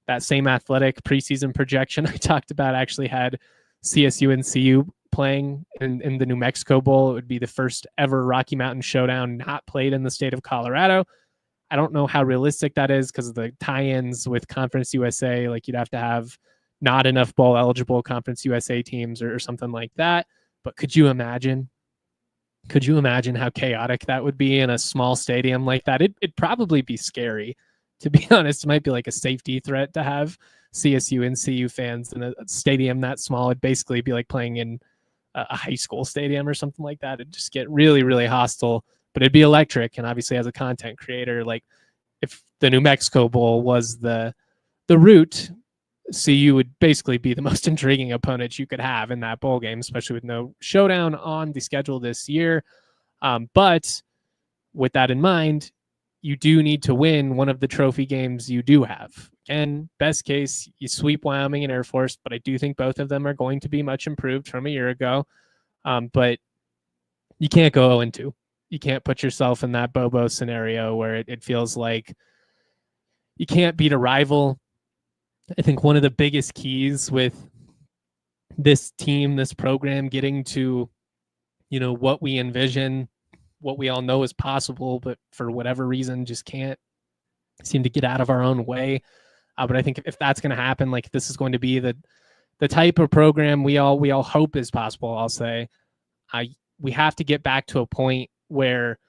That same athletic preseason projection I talked about actually had CSU and CU playing in the New Mexico Bowl. It would be the first ever Rocky Mountain Showdown not played in the state of Colorado. I don't know how realistic that is because of the tie-ins with Conference USA. Like you'd have to have not enough bowl eligible Conference USA teams or something like that. But could you imagine? Could you imagine how chaotic that would be in a small stadium like that? It'd probably be scary. To be honest, it might be like a safety threat to have CSU and CU fans in a stadium that small. It'd basically be like playing in a high school stadium or something like that. It'd just get really, really hostile, but it'd be electric. And obviously as a content creator, like if the New Mexico Bowl was the route, CU would basically be the most intriguing opponent you could have in that bowl game, especially with no showdown on the schedule this year. But with that in mind, you do need to win one of the trophy games you do have. And best case, you sweep Wyoming and Air Force, but I do think both of them are going to be much improved from a year ago. But you can't go 0-2. You can't put yourself in that Bobo scenario where it feels like you can't beat a rival. I think one of the biggest keys with this team, this program getting to, you know, what we envision, what we all know is possible, but for whatever reason just can't seem to get out of our own way. But I think if that's going to happen, like this is going to be the type of program we all hope is possible. I'll say, we have to get back to a point where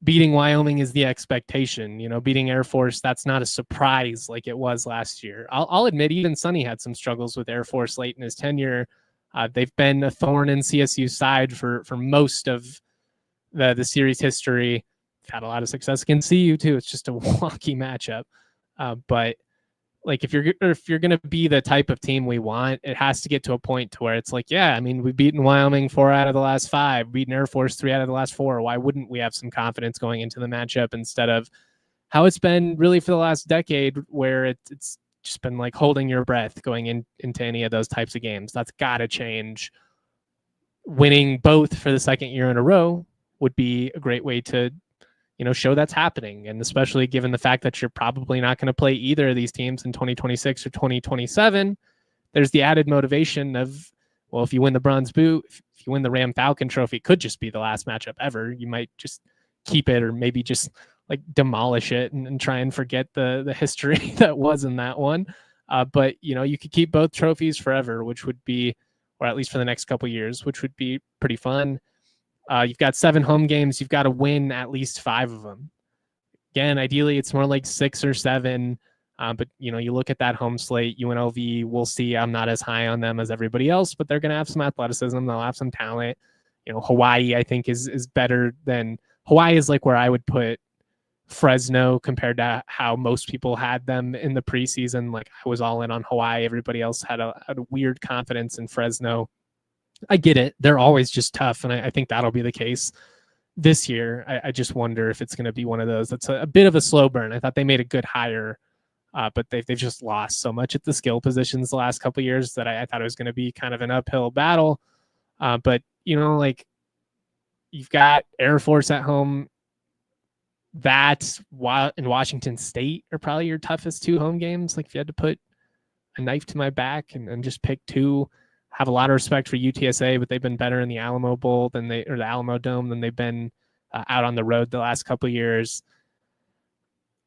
beating Wyoming is the expectation. Beating Air Force, that's not a surprise like it was last year. I'll admit, even Sonny had some struggles with Air Force late in his tenure. They've been a thorn in CSU's side for most of the series history. Had a lot of success against CU too. It's just a wonky matchup. But like if you're gonna be the type of team we want, it has to get to a point to where it's like, yeah, I mean, we've beaten Wyoming 4 out of the last 5, beaten Air Force 3 out of the last 4. Why wouldn't we have some confidence going into the matchup instead of how it's been really for the last decade, where it's just been like holding your breath going into any of those types of games? That's got to change. Winning both for the second year in a row would be a great way to show that's happening. And especially given the fact that you're probably not going to play either of these teams in 2026 or 2027, there's the added motivation of, well, if you win the Bronze Boot, if you win the Ram Falcon Trophy, it could just be the last matchup ever. You might just keep it, or maybe just like demolish it and try and forget the history that was in that one. But you could keep both trophies forever, which would be, or at least for the next couple of years, which would be pretty fun. You've got 7 home games. You've got to win at least 5 of them. Again, ideally, it's more like 6 or 7. But, you look at that home slate, UNLV, we'll see. I'm not as high on them as everybody else, but they're going to have some athleticism. They'll have some talent. Hawaii, I think, is better than – Hawaii is like where I would put Fresno compared to how most people had them in the preseason. Like I was all in on Hawaii. Everybody else had a weird confidence in Fresno. I get it. They're always just tough. And I think that'll be the case this year. I just wonder if it's going to be one of those that's a bit of a slow burn. I thought they made a good hire, but they've just lost so much at the skill positions the last couple of years that I thought it was going to be kind of an uphill battle. But, like you've got Air Force at home. That in Washington State are probably your toughest 2 home games. Like if you had to put a knife to my back and just pick 2, have a lot of respect for UTSA, but they've been better in the Alamo Bowl or the Alamo Dome than they've been out on the road the last couple of years.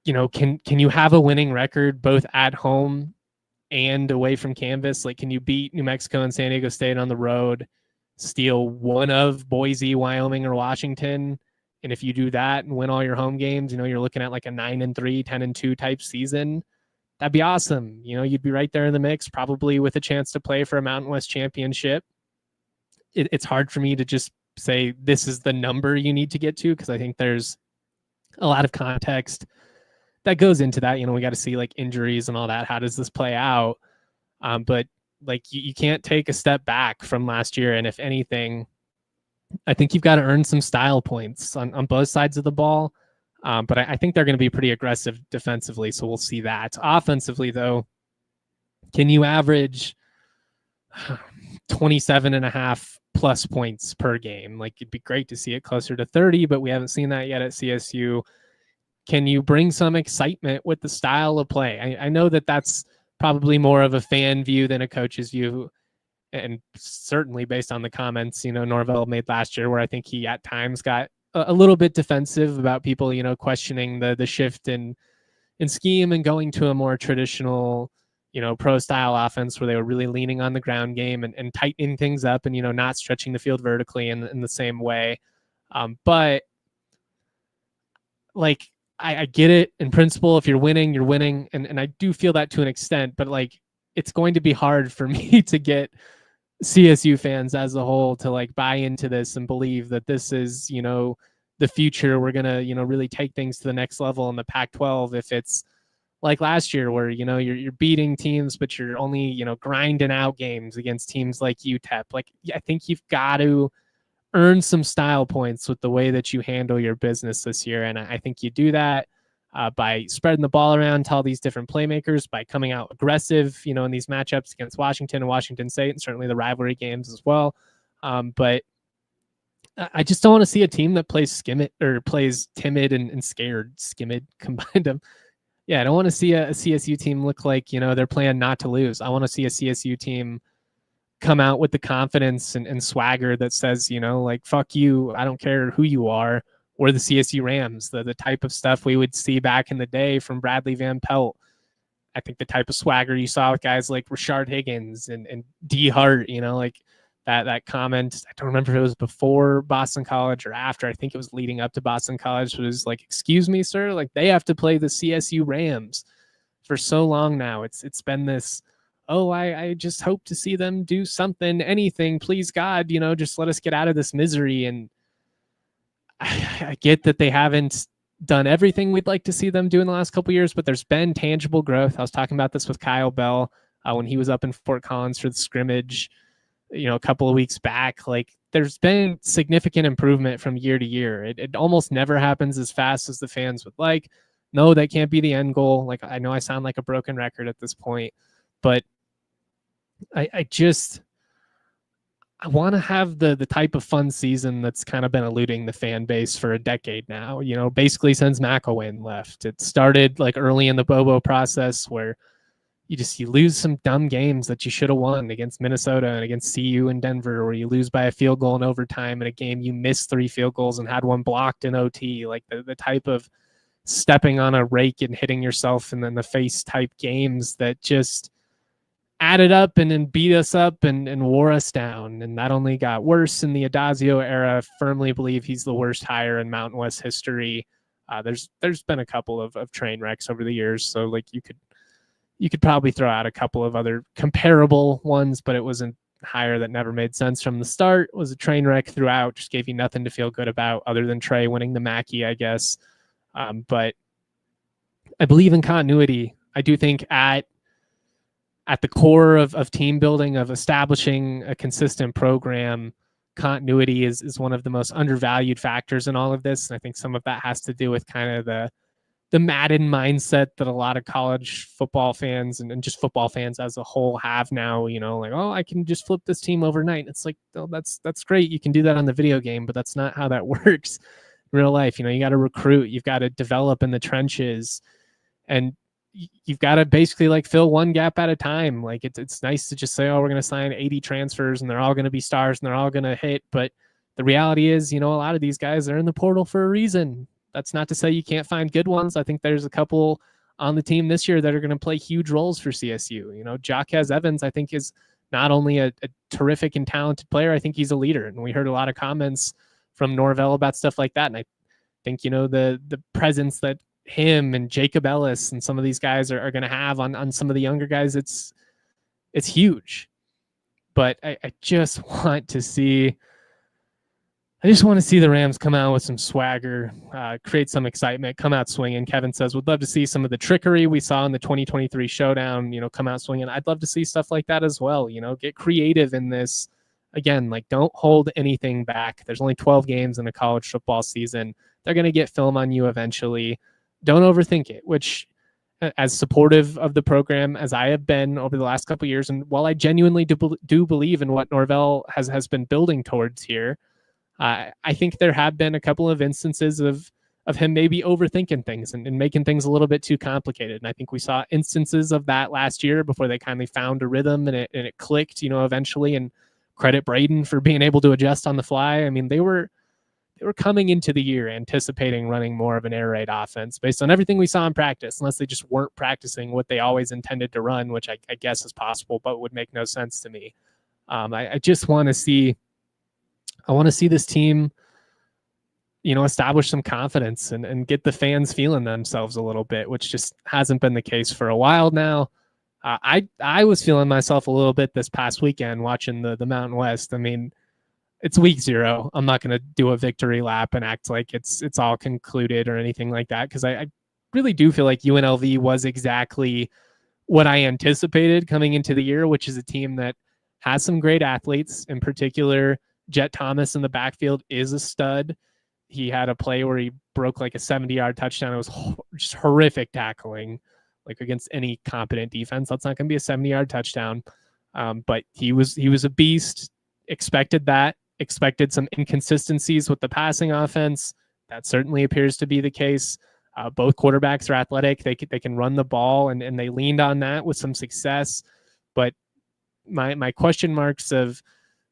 Can you have a winning record both at home and away from canvas? Like, can you beat New Mexico and San Diego State on the road, steal one of Boise, Wyoming, or Washington? And if you do that and win all your home games, you're looking at like a 9-3, 10-2 type season. That'd be awesome. You'd be right there in the mix, probably with a chance to play for a Mountain West championship. It's hard for me to just say this is the number you need to get to, because I think there's a lot of context that goes into that. We got to see like injuries and all that. How does this play out? But like you can't take a step back from last year. And if anything, I think you've got to earn some style points on both sides of the ball. But I think they're going to be pretty aggressive defensively, so we'll see that. Offensively, though, can you average 27.5 plus points per game? Like, it'd be great to see it closer to 30, but we haven't seen that yet at CSU. Can you bring some excitement with the style of play? I know that that's probably more of a fan view than a coach's view, and certainly based on the comments, Norvell made last year, where I think he at times got a little bit defensive about people, questioning the shift in scheme and going to a more traditional, pro style offense where they were really leaning on the ground game and tightening things up and, not stretching the field vertically in the same way. But like, I get it in principle. If you're winning, you're winning. And I do feel that to an extent, but like, it's going to be hard for me to get CSU fans as a whole to like buy into this and believe that this is, the future. We're going to, really take things to the next level in the Pac-12. If it's like last year where, you're beating teams, but you're only, grinding out games against teams like UTEP. Like, I think you've got to earn some style points with the way that you handle your business this year. And I think you do that by spreading the ball around to all these different playmakers, by coming out aggressive, in these matchups against Washington and Washington State, and certainly the rivalry games as well. But I just don't want to see a team that plays plays timid and scared. Skimmed combined them. Yeah, I don't want to see a CSU team look like, they're playing not to lose. I want to see a CSU team come out with the confidence and swagger that says, like, fuck you. I don't care who you are. were the CSU Rams, the type of stuff we would see back in the day from Bradley Van Pelt. I think the type of swagger you saw with guys like Rashard Higgins and D Hart, like that comment. I don't remember if it was before Boston College or after. I think it was leading up to Boston College. It was like, excuse me, sir, like they have to play the CSU Rams for so long now. It's been this, oh, I just hope to see them do something, anything, please God, just let us get out of this misery. And I get that they haven't done everything we'd like to see them do in the last couple of years, but there's been tangible growth. I was talking about this with Kyle Bell when he was up in Fort Collins for the scrimmage, a couple of weeks back. Like there's been significant improvement from year to year. It almost never happens as fast as the fans would like. No, that can't be the end goal. Like I know I sound like a broken record at this point, but I want to have the type of fun season that's kind of been eluding the fan base for a decade now, basically since McElwain left. It started like early in the Bobo process where you lose some dumb games that you should have won against Minnesota and against CU and Denver, where you lose by a field goal in overtime in a game you missed 3 field goals and had one blocked in OT. Like the type of stepping on a rake and hitting yourself and then the face type games that just added up and then beat us up and wore us down. And that only got worse in the Adazio era. I firmly believe he's the worst hire in Mountain West history. There's been a couple of train wrecks over the years. So like you could probably throw out a couple of other comparable ones, but it wasn't hire that never made sense from the start. It was a train wreck throughout, just gave you nothing to feel good about other than Trey winning the Mackey, I guess. But I believe in continuity. I do think at the core of team building, of establishing a consistent program, continuity is one of the most undervalued factors in all of this. And I think some of that has to do with kind of the Madden mindset that a lot of college football fans and just football fans as a whole have now, like, oh, I can just flip this team overnight. It's like, oh, that's great. You can do that on the video game, but that's not how that works in real life. You got to recruit, you've got to develop in the trenches, and you've got to basically like fill one gap at a time. Like it's nice to just say, oh, we're going to sign 80 transfers and they're all going to be stars and they're all going to hit. But the reality is, a lot of these guys are in the portal for a reason. That's not to say you can't find good ones. I think there's a couple on the team this year that are going to play huge roles for CSU. Jaquez Evans, I think, is not only a terrific and talented player, I think he's a leader. And we heard a lot of comments from Norvell about stuff like that. And I think, the presence that him and Jacob Ellis and some of these guys are going to have on some of the younger guys, it's huge. But I just want to see the Rams come out with some swagger, create some excitement, come out swinging. Kevin says, would love to see some of the trickery we saw in the 2023 showdown, come out swinging. I'd love to see stuff like that as well. Get creative in this. Again, like don't hold anything back. There's only 12 games in a college football season. They're going to get film on you eventually. Don't overthink it, which, as supportive of the program as I have been over the last couple of years, and while I genuinely do believe in what Norvell has been building towards here, I think there have been a couple of instances of him maybe overthinking things and making things a little bit too complicated. And I think we saw instances of that last year before they kindly found a rhythm and it clicked, eventually. And credit Brayden for being able to adjust on the fly. I mean, they were coming into the year anticipating running more of an air raid offense based on everything we saw in practice, unless they just weren't practicing what they always intended to run, which I guess is possible, but would make no sense to me. I just want to see this team, establish some confidence and get the fans feeling themselves a little bit, which just hasn't been the case for a while now. I was feeling myself a little bit this past weekend watching the Mountain West. I mean, it's week 0. I'm not going to do a victory lap and act like it's all concluded or anything like that, because I really do feel like UNLV was exactly what I anticipated coming into the year, which is a team that has some great athletes. In particular, Jet Thomas in the backfield is a stud. He had a play where he broke like a 70-yard touchdown. It was just horrific tackling, like against any competent defense. That's not going to be a 70-yard touchdown. But he was a beast. Expected some inconsistencies with the passing offense. That certainly appears to be the case. Both quarterbacks are athletic. They can run the ball, and they leaned on that with some success. But my question marks of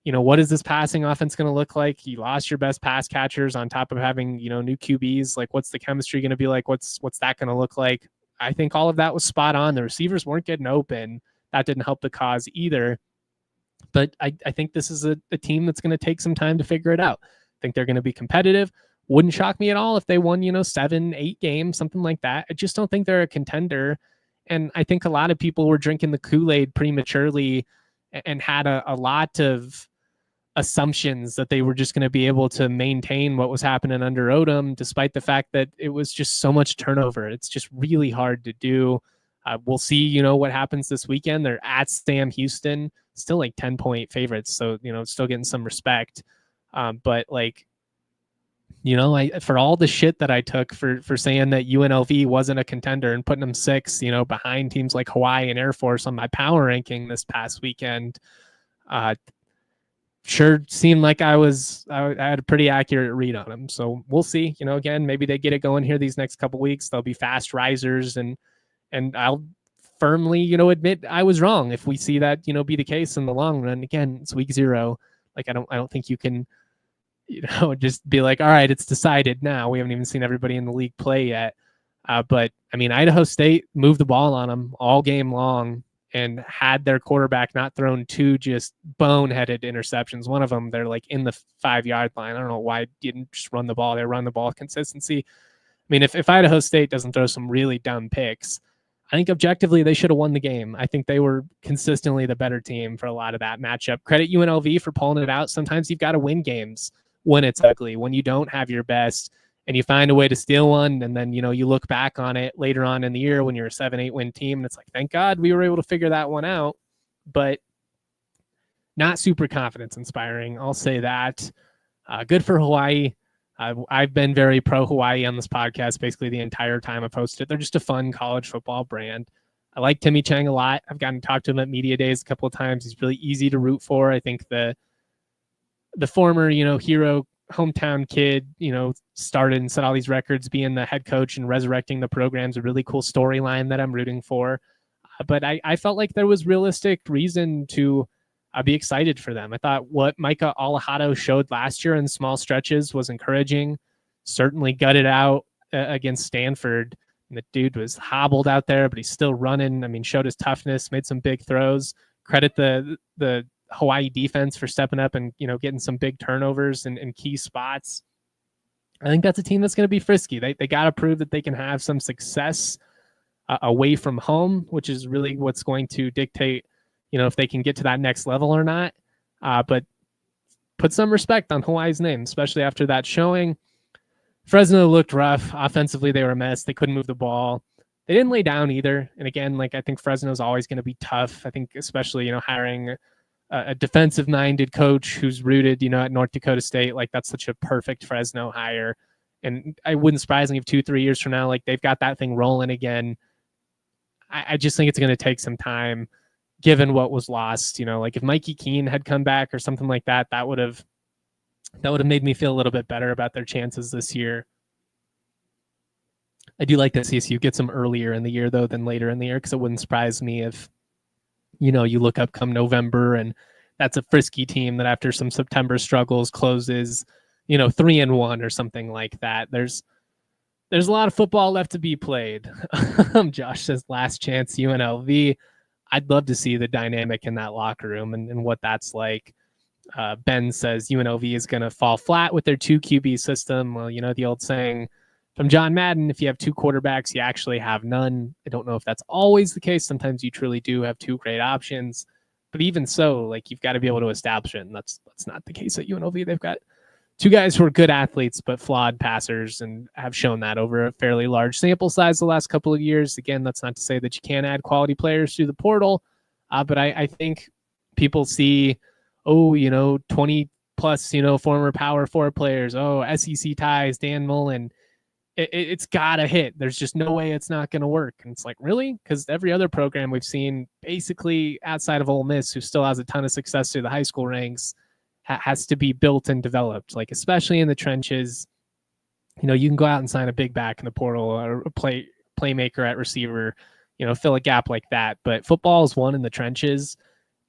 what is this passing offense going to look like? You lost your best pass catchers on top of having, new QBs. Like, what's the chemistry going to be like? What's that going to look like? I think all of that was spot on. The receivers weren't getting open. That didn't help the cause either. But I think this is a team that's going to take some time to figure it out. I think they're going to be competitive. Wouldn't shock me at all if they won, 7-8 games, something like that. I just don't think they're a contender. And I think a lot of people were drinking the Kool-Aid prematurely and had a lot of assumptions that they were just going to be able to maintain what was happening under Odom, despite the fact that it was just so much turnover. It's just really hard to do. We'll see, what happens this weekend. They're at Sam Houston, still like 10-point favorites. So, still getting some respect. But like, for all the shit that I took for saying that UNLV wasn't a contender and putting them 6, behind teams like Hawaii and Air Force on my power ranking this past weekend, sure seemed like I had a pretty accurate read on them. So we'll see, again, maybe they get it going here these next couple weeks. They'll be fast risers and I'll firmly, admit I was wrong if we see that, be the case in the long run. Again, it's week 0. Like, I don't think you can, just be like, all right, it's decided now. We haven't even seen everybody in the league play yet. But I mean, Idaho State moved the ball on them all game long and had their quarterback not thrown 2 just boneheaded interceptions. One of them, they're like in the 5-yard line. I don't know why you didn't just run the ball. They run the ball consistency. I mean, if Idaho State doesn't throw some really dumb picks, I think objectively they should have won the game. I think they were consistently the better team for a lot of that matchup. Credit UNLV for pulling it out. Sometimes you've got to win games when it's ugly, when you don't have your best and you find a way to steal one. And then, you look back on it later on in the year when you're a 7-8 win team. And it's like, thank God we were able to figure that one out, but not super confidence inspiring. I'll say that. Good for Hawaii. I've been very pro Hawaii on this podcast basically the entire time I've hosted. They're just a fun college football brand. I like Timmy Chang a lot. I've gotten to talk to him at media days a couple of times. He's really easy to root for. I think the former, hero hometown kid, started and set all these records, being the head coach and resurrecting the program's a really cool storyline that I'm rooting for. But I felt like there was realistic reason to be excited for them. I thought what Micah Alejado showed last year in small stretches was encouraging. Certainly gutted out against Stanford. And the dude was hobbled out there, but he's still running. I mean, showed his toughness, made some big throws. Credit the Hawaii defense for stepping up and, getting some big turnovers in key spots. I think that's a team that's going to be frisky. They got to prove that they can have some success away from home, which is really what's going to dictate, if they can get to that next level or not. But put some respect on Hawaii's name, especially after that showing. Fresno looked rough. Offensively, they were a mess. They couldn't move the ball. They didn't lay down either. And again, I think Fresno's always going to be tough. I think especially, hiring a defensive-minded coach who's rooted, at North Dakota State, that's such a perfect Fresno hire. And I wouldn't surprise me if 2-3 years from now, they've got that thing rolling again. I just think it's going to take some time, given what was lost. If Mikey Keene had come back or something like that, that would have made me feel a little bit better about their chances this year. I do like that CSU gets them earlier in the year, though, than later in the year, because it wouldn't surprise me if, you look up come November and that's a frisky team that after some September struggles closes, 3-1 or something like that. There's a lot of football left to be played. Josh says last chance UNLV. I'd love to see the dynamic in that locker room and what that's like. Ben says UNLV is going to fall flat with their 2 QB system. Well, the old saying from John Madden, if you have 2 quarterbacks, you actually have none. I don't know if that's always the case. Sometimes you truly do have 2 great options. But even so, you've got to be able to establish it. And that's not the case at UNLV. They've got 2 guys who are good athletes, but flawed passers, and have shown that over a fairly large sample size the last couple of years. Again, that's not to say that you can't add quality players through the portal. But I think people see, 20 plus, former Power 4 players. SEC ties, Dan Mullen. It's got to hit. There's just no way it's not going to work. And it's really? Because every other program we've seen, basically outside of Ole Miss, who still has a ton of success through the high school ranks, has to be built and developed, especially in the trenches. You can go out and sign a big back in the portal or a playmaker at receiver, fill a gap like that. But football is won in the trenches.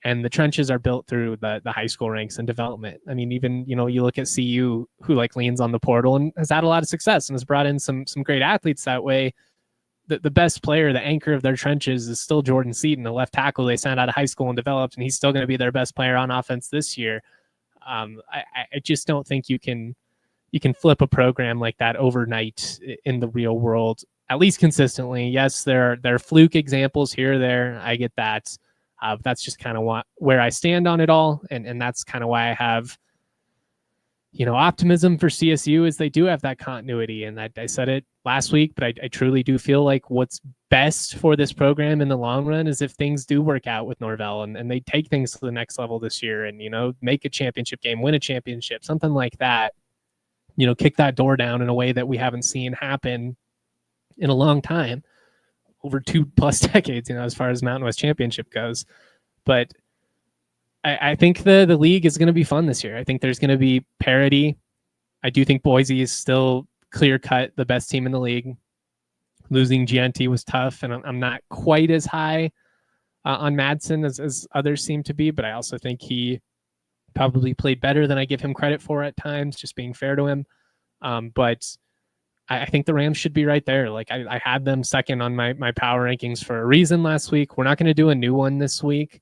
And the trenches are built through the high school ranks and development. I mean, even, you look at CU, who like leans on the portal and has had a lot of success and has brought in some great athletes that way. The best player, the anchor of their trenches, is still Jordan Seaton, the left tackle they signed out of high school and developed, and he's still going to be their best player on offense this year. I just don't think you can flip a program like that overnight in the real world, at least consistently. Yes, there are fluke examples here or there. I get that. That's just kind of where I stand on it all. And that's kind of why I have, optimism for CSU, is they do have that continuity. And I said it last week, but I truly do feel like what's best for this program in the long run is if things do work out with Norvell and they take things to the next level this year and, make a championship game, win a championship, something like that, kick that door down in a way that we haven't seen happen in a long time, over 2+ decades, as far as Mountain West Championship goes. But I think the league is going to be fun this year. I think there's going to be parity. I do think Boise is still clear-cut the best team in the league. Losing Gianti was tough, and I'm not quite as high on Madsen as others seem to be, but I also think he probably played better than I give him credit for at times, just being fair to him. But I think the Rams should be right there. Like I had them second on my power rankings for a reason last week. We're not going to do a new one this week.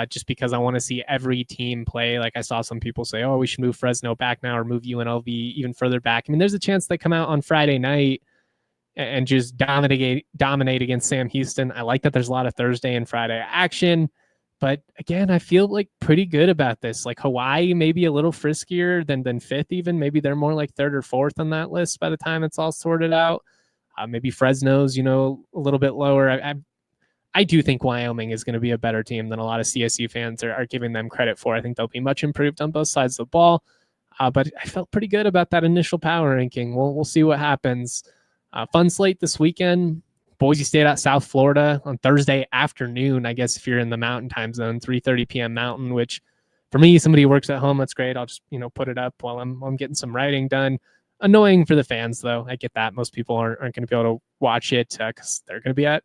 Just because I want to see every team play. Like I saw some people say, oh, we should move Fresno back now or move UNLV even further back. I mean, there's a chance they come out on Friday night and just dominate against Sam Houston. I like that there's a lot of Thursday and Friday action. But again, I feel like pretty good about this. Like Hawaii, maybe a little friskier than fifth even. Maybe they're more like third or fourth on that list by the time it's all sorted out. Maybe Fresno's, a little bit lower. I do think Wyoming is going to be a better team than a lot of CSU fans are giving them credit for. I think they'll be much improved on both sides of the ball. But I felt pretty good about that initial power ranking. We'll see what happens. Fun slate this weekend. Boise State at South Florida on Thursday afternoon. I guess if you're in the Mountain time zone, 3:30 p.m. Mountain, which for me, somebody who works at home, that's great. I'll just put it up while I'm getting some writing done. Annoying for the fans though. I get that most people aren't going to be able to watch it because they're going to be at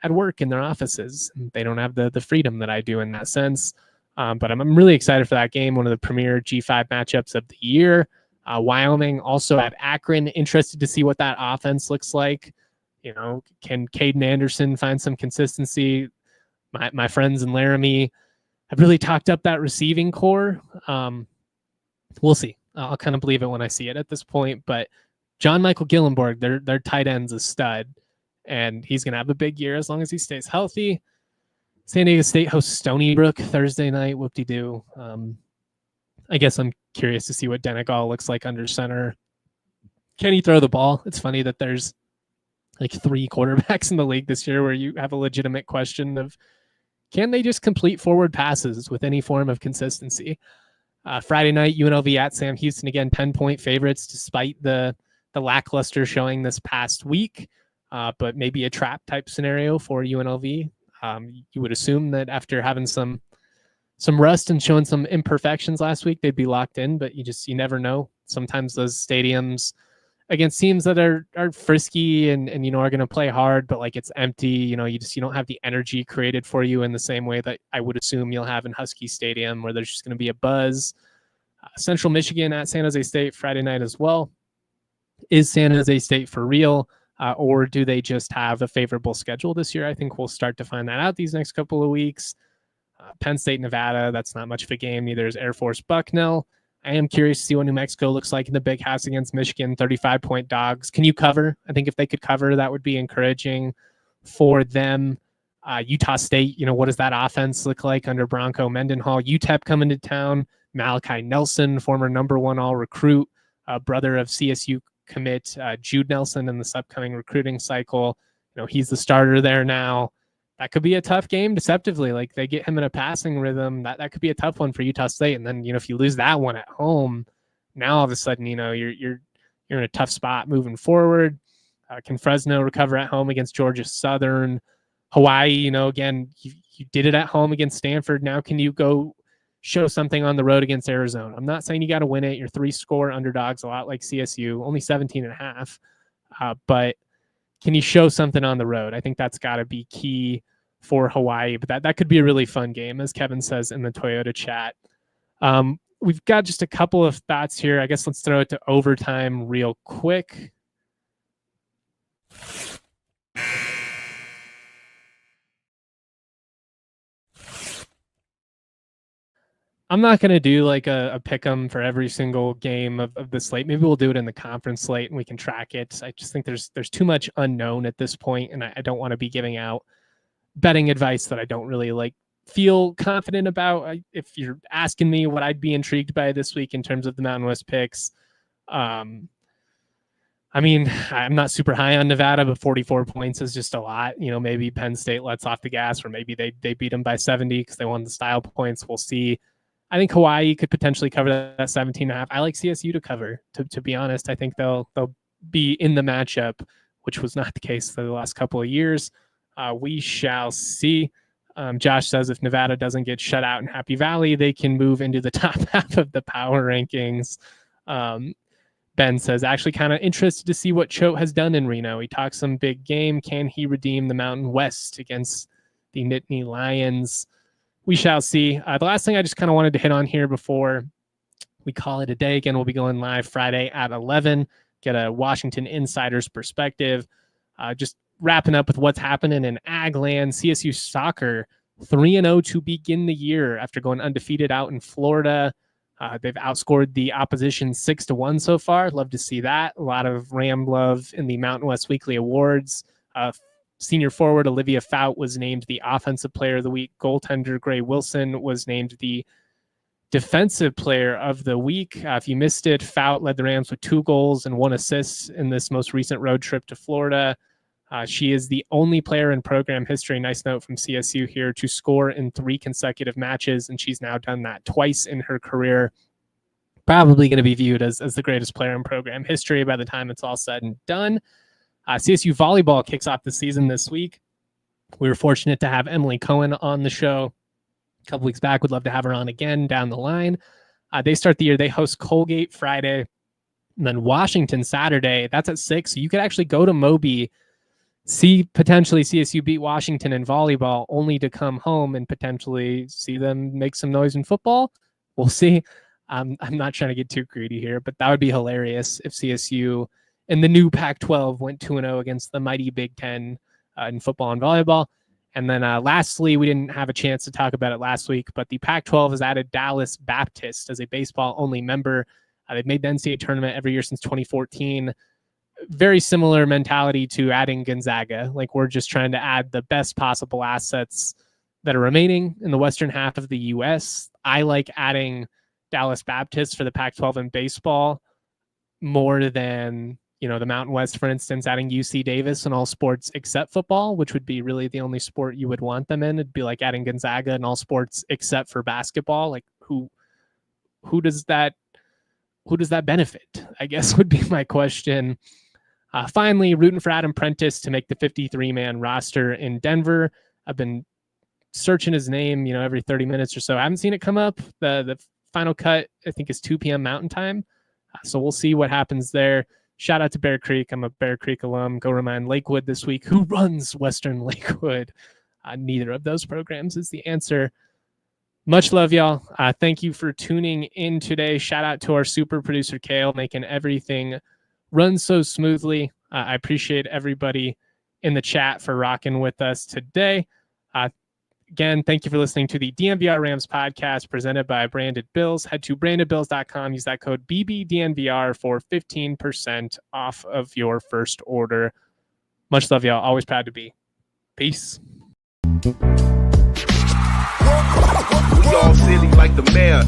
work in their offices. They don't have the freedom that I do in that sense. But I'm really excited for that game. One of the premier G5 matchups of the year. Wyoming also at Akron. Interested to see what that offense looks like. Can Caden Anderson find some consistency? My friends in Laramie have really talked up that receiving core. We'll see. I'll kind of believe it when I see it at this point. But John Michael Gillenborg, their tight end's a stud. And he's going to have a big year as long as he stays healthy. San Diego State hosts Stony Brook Thursday night. Whoop-de-doo. I guess I'm curious to see what Denegal looks like under center. Can he throw the ball? It's funny that there's like 3 quarterbacks in the league this year where you have a legitimate question of, can they just complete forward passes with any form of consistency? Friday night, UNLV at Sam Houston. Again, 10-point favorites despite the lackluster showing this past week. But maybe a trap type scenario for UNLV. You would assume that after having some rust and showing some imperfections last week, they'd be locked in, but you never know. Sometimes those stadiums against teams that are frisky and are going to play hard, but like it's empty, you don't have the energy created for you in the same way that I would assume you'll have in Husky Stadium, where there's just going to be a buzz. Central Michigan at San Jose State Friday night as well. Is San Jose State for real? Or do they just have a favorable schedule this year? I think we'll start to find that out these next couple of weeks. Penn State, Nevada, that's not much of a game. Neither is Air Force Bucknell. I am curious to see what New Mexico looks like in the big house against Michigan, 35-point dogs. Can you cover? I think if they could cover, that would be encouraging for them. Utah State, what does that offense look like under Bronco Mendenhall? UTEP coming to town. Malachi Nelson, former #1 all recruit, brother of CSU commit Jude Nelson in this upcoming recruiting cycle. He's the starter there now. That could be a tough game deceptively. Like they get him in a passing rhythm. That could be a tough one for Utah State. And then, if you lose that one at home, now all of a sudden, you're in a tough spot moving forward. Can Fresno recover at home against Georgia Southern? Hawaii, again, you did it at home against Stanford. Now can you go show something on the road against Arizona? I'm not saying you got to win it. You're 3-score underdogs, a lot like CSU, only 17.5. But can you show something on the road? I think that's got to be key for Hawaii. But that could be a really fun game, as Kevin says in the Toyota chat. We've got just a couple of thoughts here. I guess let's throw it to overtime real quick. I'm not going to do like a pick 'em for every single game of the slate. Maybe we'll do it in the conference slate and we can track it. I just think there's too much unknown at this point, and I don't want to be giving out betting advice that I don't really like feel confident about. If you're asking me what I'd be intrigued by this week in terms of the Mountain West picks, I mean, I'm not super high on Nevada, but 44 points is just a lot. Maybe Penn State lets off the gas, or maybe they beat them by 70 because they won the style points. We'll see. I think Hawaii could potentially cover that 17.5. I like CSU to cover, to be honest. I think they'll be in the matchup, which was not the case for the last couple of years. We shall see. Josh says if Nevada doesn't get shut out in Happy Valley, they can move into the top half of the power rankings. Ben says, actually kind of interested to see what Choate has done in Reno. He talks some big game. Can he redeem the Mountain West against the Nittany Lions? We shall see. The last thing I just kind of wanted to hit on here before we call it a day. Again, we'll be going live Friday at 11. Get a Washington insider's perspective. Just wrapping up with what's happening in Agland. CSU soccer 3-0 to begin the year after going undefeated out in Florida. They've outscored the opposition 6-1 so far. Love to see that. A lot of Ram love in the Mountain West Weekly Awards. Senior forward Olivia Fout was named the Offensive Player of the Week. Goaltender Gray Wilson was named the Defensive Player of the Week. If you missed it, Fout led the Rams with 2 goals and 1 assist in this most recent road trip to Florida. She is the only player in program history, nice note from CSU here, to score in 3 consecutive matches, and she's now done that twice in her career. Probably going to be viewed as the greatest player in program history by the time it's all said and done. CSU Volleyball kicks off the season this week. We were fortunate to have Emily Cohen on the show a couple weeks back. Would love to have her on again down the line. They start the year. They host Colgate Friday, and then Washington Saturday. That's at 6. So you could actually go to Moby, see potentially CSU beat Washington in volleyball, only to come home and potentially see them make some noise in football. We'll see. I'm not trying to get too greedy here, but that would be hilarious if CSU in the new Pac-12 went 2-0 against the mighty Big Ten in football and volleyball. And then lastly, we didn't have a chance to talk about it last week, but the Pac-12 has added Dallas Baptist as a baseball-only member. They've made the NCAA tournament every year since 2014. Very similar mentality to adding Gonzaga. Like, we're just trying to add the best possible assets that are remaining in the western half of the U.S. I like adding Dallas Baptist for the Pac-12 in baseball more than the Mountain West, for instance, adding UC Davis in all sports except football, which would be really the only sport you would want them in. It'd be like adding Gonzaga in all sports except for basketball. Like, who does that benefit, I guess, would be my question. Finally, rooting for Adam Prentice to make the 53-man roster in Denver. I've been searching his name, every 30 minutes or so. I haven't seen it come up. The final cut, I think, is 2 p.m. Mountain Time. So we'll see what happens there. Shout out to Bear Creek. I'm a Bear Creek alum. Go remind Lakewood this week. Who runs Western Lakewood? Neither of those programs is the answer. Much love, y'all. Thank you for tuning in today. Shout out to our super producer, Kale, making everything run so smoothly. I appreciate everybody in the chat for rocking with us today. Again, thank you for listening to the DNVR Rams podcast presented by Branded Bills. Head to brandedbills.com. Use that code BBDNVR for 15% off of your first order. Much love, y'all. Always proud to be. Peace. We all silly like the mayor.